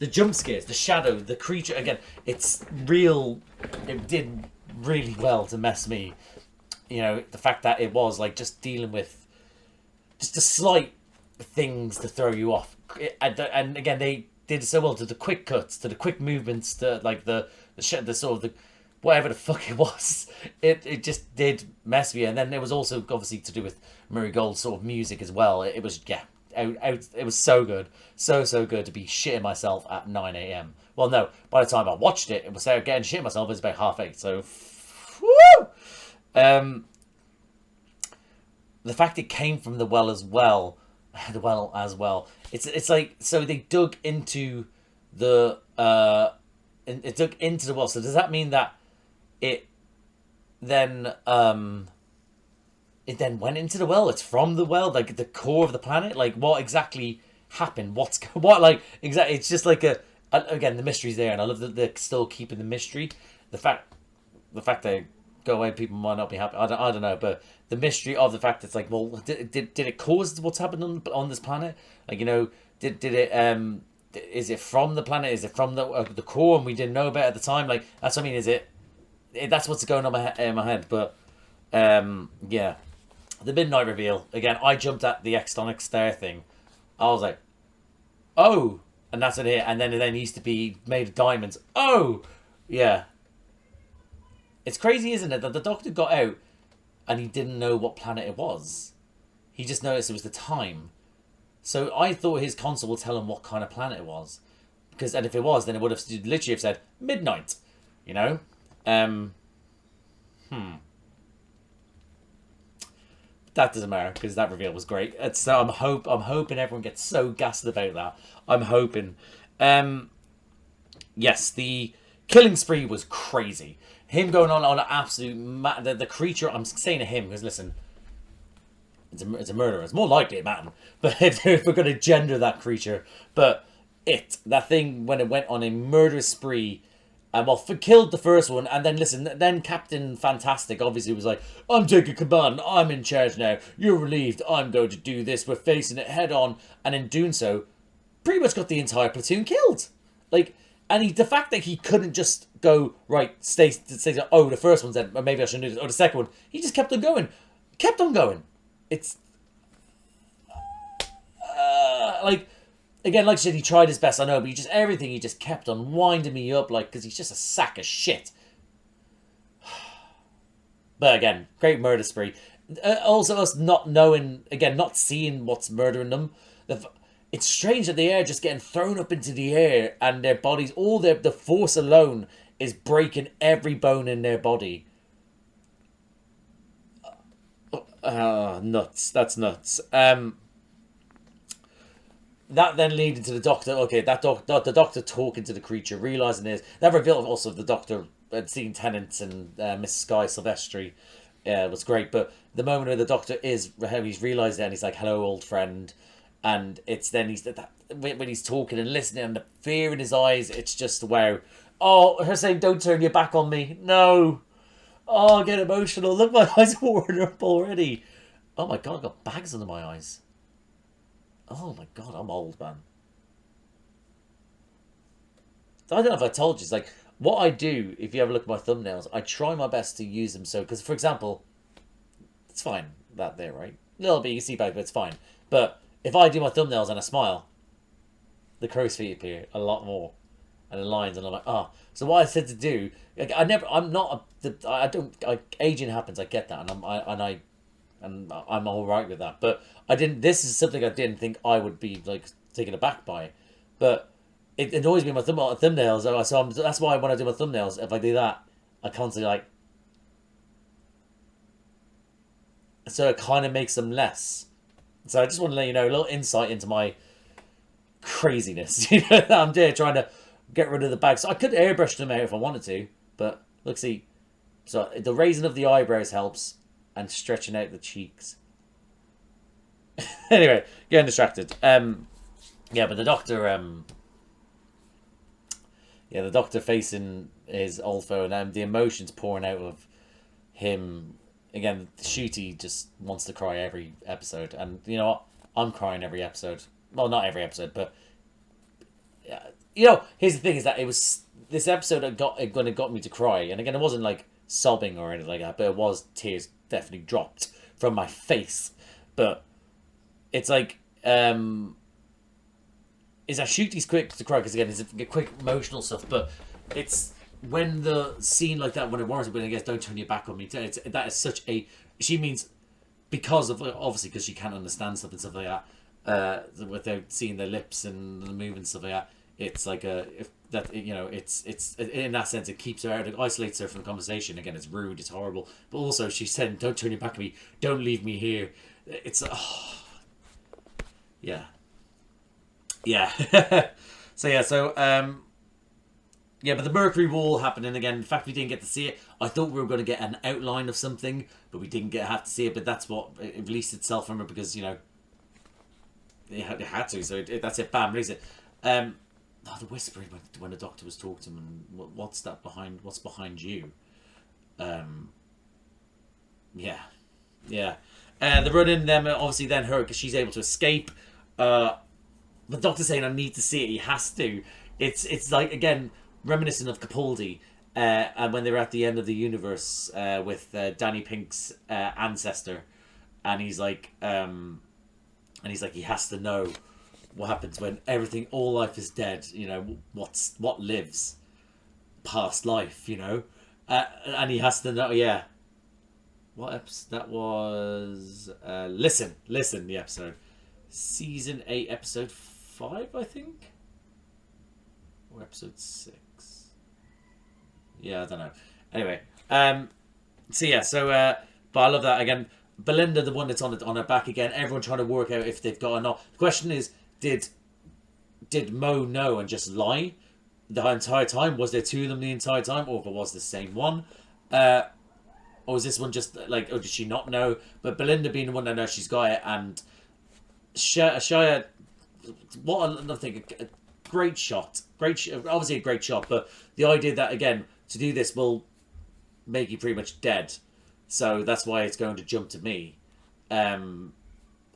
jump scares, the shadow, the creature, again, it's real. It did really well to mess me. You know, the fact that it was just dealing with just the slight things to throw you off. And again, they did so well to the quick cuts, to the quick movements, to the sort of the whatever the fuck it was. It just did mess with you. And then it was also obviously to do with Murray Gold's sort of music as well. It was it was so good, so good to be shitting myself at 9 a.m. Well, no, by the time I watched it, it was getting shitting myself. It was about 8:30. So, woo! The fact it came from the well as well the well as well. It's like, so they dug into the it dug into the well. So does that mean that it then went into the well? It's from the well, like the core of the planet. Like, what exactly happened? What like exactly? It's just like again, the mystery's there, and I love that they're still keeping the mystery. The fact they go away, people might not be happy. I don't know, but the mystery of the fact it's like, well, did it cause what's happened on this planet? Like, you know, did it is it from the planet? Is it from the core, and we didn't know about it at the time? Like, that's what I mean. Is it that's what's going on in my head? But yeah, the midnight reveal again. I jumped at the extonic star thing. I was like, oh, and that's it here. And then it needs to be made of diamonds. Oh, yeah. It's crazy, isn't it, that the Doctor got out and he didn't know what planet it was. He just noticed it was the time. So I thought his console would tell him what kind of planet it was. And if it was, then it would have literally have said midnight. You know? That doesn't matter, because that reveal was great. So I'm hoping everyone gets so gassed about that. I'm hoping. Yes, the killing spree was crazy. Him going on an absolute... The creature... I'm saying to him, because listen... It's a murderer. It's more likely a man. But if we're going to gender that creature... But that thing, when it went on a murderous spree... killed the first one, and then, listen, then Captain Fantastic obviously was like, I'm taking command, I'm in charge now, you're relieved, I'm going to do this, we're facing it head on, and in doing so, pretty much got the entire platoon killed. Like... And the fact that he couldn't just go, right, stay, oh, the first one's dead, maybe I shouldn't do this, or the second one, he just kept on going. Kept on going. It's... like, again, like I said, he tried his best, I know, but he just kept on winding me up, like, because he's just a sack of shit. But again, great murder spree. Also, us not knowing, again, not seeing what's murdering them. It's strange that they are just getting thrown up into the air and their bodies, the force alone is breaking every bone in their body. Nuts. That's nuts. That then leading to the Doctor. Okay, the Doctor talking to the creature, realising this. That reveal also the Doctor seeing Tennant and Miss Sky Silvestri was great. But the moment where the Doctor he's realised it and he's like, hello, old friend. And it's then when he's talking and listening and the fear in his eyes, it's just wow. Oh, her saying, don't turn your back on me. No. Oh, I get emotional. Look, my eyes are watering up already. Oh my God, I've got bags under my eyes. Oh my God, I'm old, man. I don't know if I told you, it's like, what I do, if you ever look at my thumbnails, I try my best to use them so, because for example, it's fine, that there, right? A little bit, you can see back, but it's fine. But if I do my thumbnails and I smile, the crow's feet appear a lot more, and the lines, and I'm like, oh. So what I said to do, like, aging happens. I get that, and I'm all right with that. But I didn't. This is something I didn't think I would be like taken aback by, but it annoys me. My thumbnails. So that's why when I do my thumbnails, if I do that, I constantly like. So it kind of makes them less. So I just want to let you know a little insight into my craziness. You know, that I'm there trying to get rid of the bags. So I could airbrush them out if I wanted to, but look, see. So the raising of the eyebrows helps, and stretching out the cheeks. Anyway, getting distracted. Yeah, but the Doctor. Yeah, the Doctor facing his old foe, and the emotions pouring out of him. Again, Ncuti just wants to cry every episode. And you know what? I'm crying every episode. Well, not every episode, but... You know, here's the thing, is that it was... This episode that got me to cry. And again, it wasn't like sobbing or anything like that, but it was tears definitely dropped from my face. But it's like... Is that Ncuti's quick to cry, because again, it's a quick emotional stuff, but it's... When the scene like that, when it warrants, when I guess don't turn your back on me, that is such a... She means because of, obviously, because she can't understand stuff and stuff like that, without seeing their lips and the movement and stuff like that. It's like it's in that sense, it keeps her out, it isolates her from the conversation. Again, it's rude, it's horrible, but also she said, don't turn your back on me, don't leave me here. It's Yeah. Yeah. Yeah, but the Mercury Wall happening again. The fact we didn't get to see it, I thought we were going to get an outline of something, but we didn't have to see it. But that's what it released itself from it because, you know, it had to. So that's it. Bam, release it. The whispering when the Doctor was talking to him, and what's that behind? What's behind you? Yeah. The running them obviously then hurt because she's able to escape. The Doctor saying, "I need to see it." He has to. It's like again. Reminiscent of Capaldi, and when they were at the end of the universe with Danny Pink's ancestor, and he's like he has to know what happens when all life is dead. You know what lives past life. You know, and he has to know. Yeah, what episode that was? Listen, the episode, season 8, episode 5, I think, or episode 6. Yeah, I don't know. Anyway, but I love that again. Belinda, the one that's on her back again. Everyone trying to work out if they've got or not. The question is, did Mo know and just lie the entire time? Was there two of them the entire time, or was the same one? Or was this one just like, or did she not know? But Belinda being the one that knows she's got it, and Shia, what another thing, a great shot, obviously a great shot, but the idea that again. To do this will make you pretty much dead, so that's why it's going to jump to me. And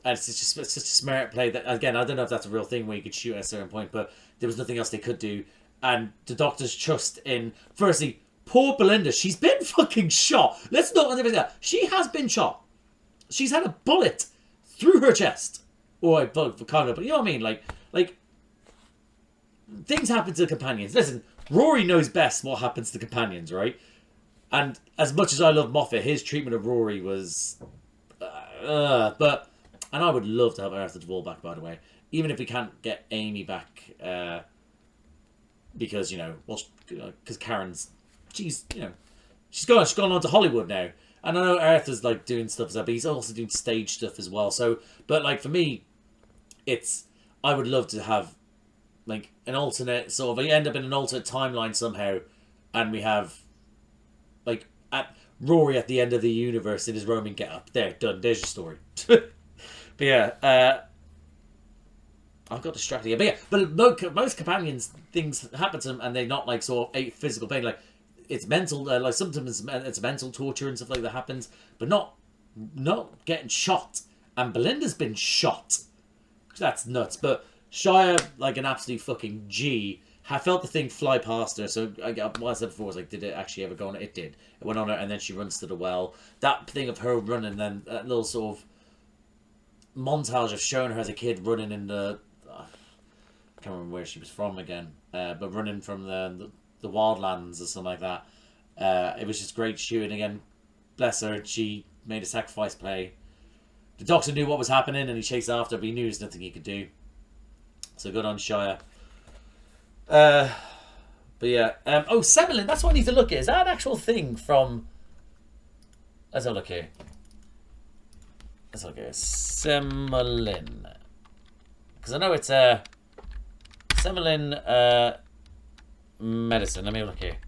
it's just a smart play. That again, I don't know if that's a real thing where you could shoot at a certain point, but there was nothing else they could do. And the Doctor's trust in firstly, poor Belinda. She's been fucking shot. Let's not underestimate that. She has been shot. She's had a bullet through her chest, or kind of. But you know what I mean? Like things happen to companions. Listen. Rory knows best what happens to companions, right? And as much as I love Moffat, his treatment of Rory was... and I would love to have Arthur Duvall back, by the way. Even if we can't get Amy back, because, you know, because Karen's... she's gone on to Hollywood now. And I know Arthur's, like, doing stuff, but he's also doing stage stuff as well. So, but, like, for me, I would love to have like an alternate sort of, you end up in an alternate timeline somehow, and we have like Rory at the end of the universe in his Roman get-up. There, done. There's your story. But yeah, I've got distracted here. But yeah, most companions, things happen to them, and they're not like sort of physical pain. Like it's mental. Like sometimes it's mental torture and stuff like that happens, but not getting shot. And Belinda's been shot. That's nuts. But Shia, like an absolute fucking G, I felt the thing fly past her. So what I said before was like, did it actually ever go on her? It did. It went on her, and then she runs to the well. That thing of her running, then that little sort of montage of showing her as a kid running in the... I can't remember where she was from again. But running from the wildlands or something like that. It was just great shooting again. Bless her. She made a sacrifice play. The Doctor knew what was happening, and he chased after her, but he knew there was nothing he could do. So good on Shia. But yeah. Oh, Semolin, that's what I need to look at. Is that an actual thing from... Let's have a look here. Let's look here. Semolin. Because I know it's Semolin medicine. Let me look here.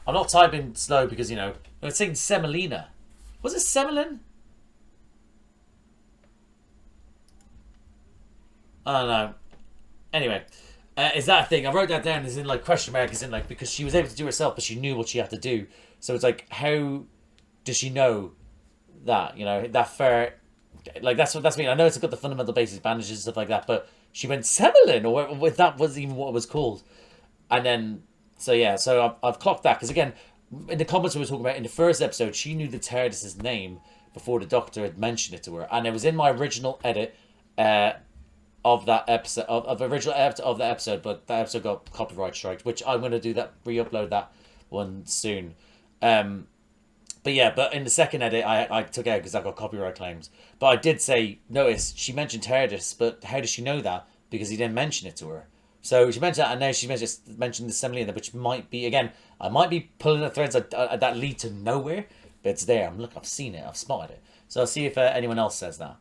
I'm not typing slow because, you know, it's saying semolina. Was it Semolin? I don't know. Anyway, is that a thing? I wrote that down as in like question mark, as in like because she was able to do it herself, but she knew what she had to do. So it's like, how does she know that? You know, that fair. Like that's me. I know it's got the fundamental basis, bandages and stuff like that, but she went Semolin, or if that wasn't even what it was called. And then, so yeah, so I've clocked that because again, in the comments we were talking about in the first episode, she knew the TARDIS's name before the Doctor had mentioned it to her, and it was in my original edit. Of that episode, of original edit of the episode, but that episode got copyright striked, which I'm going to do that, re-upload that one soon. But yeah, but in the second edit, I took out because I got copyright claims. But I did say, notice, she mentioned TARDIS, but how does she know that? Because he didn't mention it to her. So she mentioned that, and now she mentioned the semolina, which might be, again, I might be pulling the threads that lead to nowhere, but it's there. Look, I've seen it, I've spotted it. So I'll see if anyone else says that.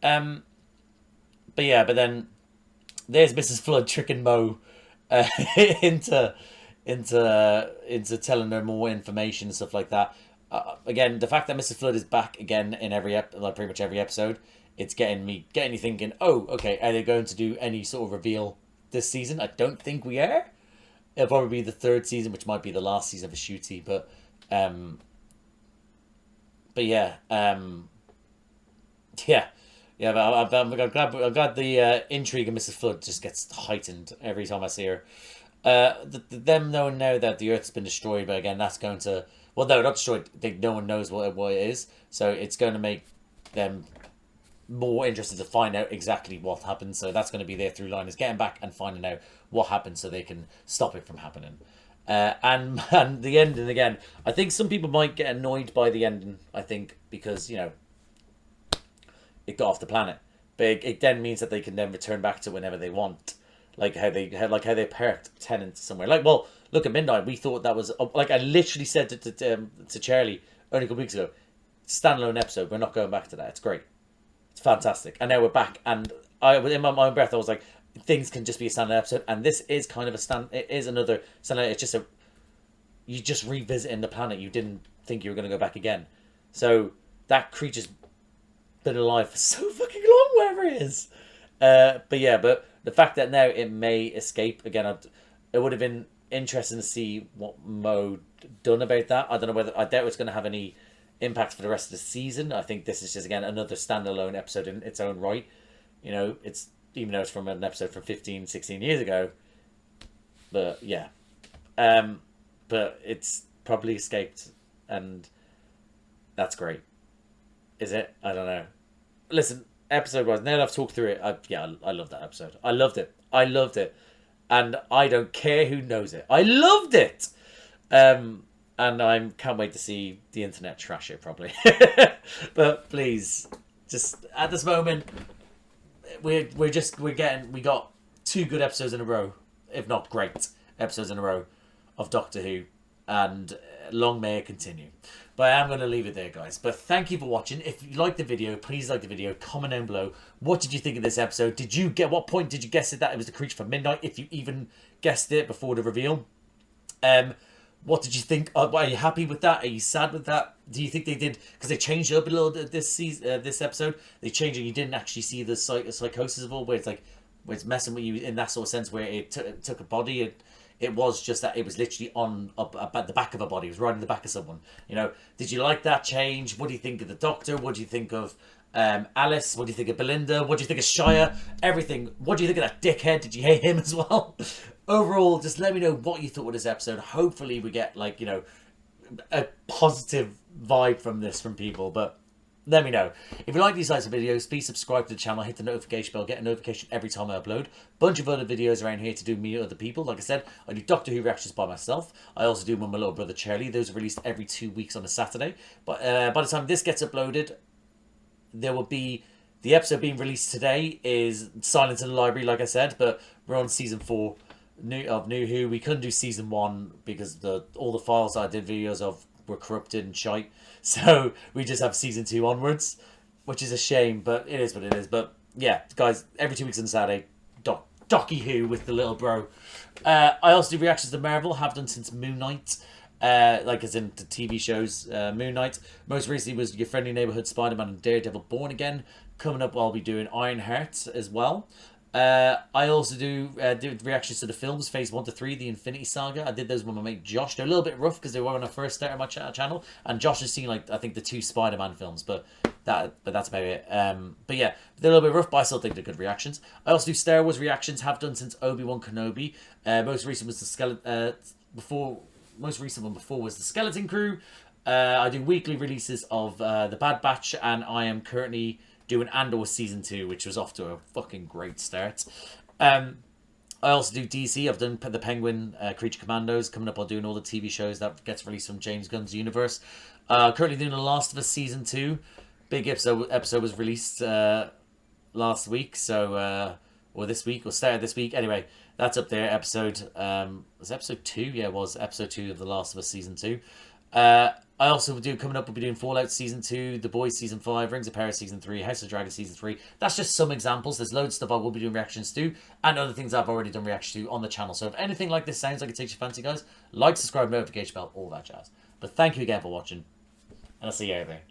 But yeah, but then there's Mrs. Flood tricking Mo into telling her more information and stuff like that. Again, the fact that Mrs. Flood is back again in pretty much every episode, it's getting you thinking, oh, okay, are they going to do any sort of reveal this season? I don't think we are. It'll probably be the third season, which might be the last season of Sh T, but yeah, yeah, but I'm glad the intrigue of Mrs. Flood just gets heightened every time I see her. Them knowing now that the Earth's been destroyed, but again, that's going to... Well, no, not destroyed. No one knows what it is. So it's going to make them more interested to find out exactly what happened. So that's going to be their through line, is getting back and finding out what happened so they can stop it from happening. And the ending, again, I think some people might get annoyed by the ending, I think, because, you know, it got off the planet. But it then means that they can then return back to whenever they want. Like how they parked Tennant somewhere. Like, well, look at Midnight. We thought that was... Like, I literally said to Charlie only a couple weeks ago, standalone episode, we're not going back to that. It's great. It's fantastic. And now we're back. And in my own breath, I was like, things can just be a standalone episode. And this is kind of it is another standalone. It's just you just revisiting the planet. You didn't think you were going to go back again. So that creature's been alive for so fucking long, wherever it is. But yeah, but the fact that now it may escape, again, it would have been interesting to see what Mo done about that. I don't know whether... I doubt it's going to have any impact for the rest of the season. I think this is just, again, another standalone episode in its own right. You know, it's... Even though it's from an episode from 15, 16 years ago. But, yeah. But it's probably escaped. And that's great. Is it? I don't know. Listen, episode-wise, now that I've talked through it, I love that episode. I loved it. And I don't care who knows it. I loved it! And I can't wait to see the internet trash it, probably. But please, just at this moment, we got 2 good episodes in a row, if not great episodes in a row, of Doctor Who, and long may it continue. But I am going to leave it there, guys. But thank you for watching. If you liked the video, please like the video. Comment down below. What did you think of this episode? What point did you guess that it was the creature from Midnight? If you even guessed it before the reveal. What did you think? Are you happy with that? Are you sad with that? Do you think they did... Because they changed it up a little this season, this episode. They changed it. You didn't actually see the psychosis of all, where it's like... Where it's messing with you in that sort of sense, where it took a body... It was just that it was literally on at the back of a body. It was right in the back of someone. You know, did you like that change? What do you think of the Doctor? What do you think of Alice? What do you think of Belinda? What do you think of Shia? Everything. What do you think of that dickhead? Did you hate him as well? Overall, just let me know what you thought of this episode. Hopefully we get, like, you know, a positive vibe from this from people. But let me know. If you like these types of videos, please subscribe to the channel, hit the notification bell, get a notification every time I upload. Bunch of other videos around here to do me and other people. Like I said, I do Doctor Who reactions by myself. I also do with my little brother Charlie. Those are released every 2 weeks on a Saturday. But by the time this gets uploaded, there will be... The episode being released today is Silence in the Library, like I said. But we're on season 4 of New Who. We couldn't do season 1 because all the files that I did videos of were corrupted and shite. So we just have season 2 onwards, which is a shame, but it is what it is. But yeah, guys, every 2 weeks on Saturday, Docky Who with the little bro. I also do reactions to Marvel, have done since Moon Knight, like as in the TV shows. Moon Knight most recently was Your Friendly Neighborhood Spider-Man and Daredevil Born Again. Coming up, I'll be doing Ironheart as well. I also do reactions to the films, phase 1 to 3, the Infinity Saga. I did those with my mate Josh. They're a little bit rough because they were when I first started my channel, and Josh has seen, like, I think the 2 Spider-Man films, but that's about it. But yeah, they're a little bit rough, but I still think they're good reactions. I also do Star Wars reactions, have done since Obi-Wan Kenobi. Most recent was the Skeleton. Most recent one before was the Skeleton Crew. I do weekly releases of the Bad Batch, and I am currently doing Andor Season 2, which was off to a fucking great start. I also do DC. I've done the Penguin, Creature Commandos. Coming up, I'll doing all the TV shows that gets released from James Gunn's universe. Currently doing The Last of Us Season 2. Big episode was released last week, so or this week, or started this week. Anyway, that's up there. Was episode 2? Yeah, it was episode 2 of The Last of Us Season 2. I also will do, coming up, we'll be doing Fallout Season 2, The Boys Season 5, Rings of Power Season 3, House of Dragons Season 3. That's just some examples. There's loads of stuff I will be doing reactions to, and other things I've already done reactions to on the channel. So if anything like this sounds like it takes your fancy, guys, like, subscribe, notification bell, all that jazz. But thank you again for watching, and I'll see you out there.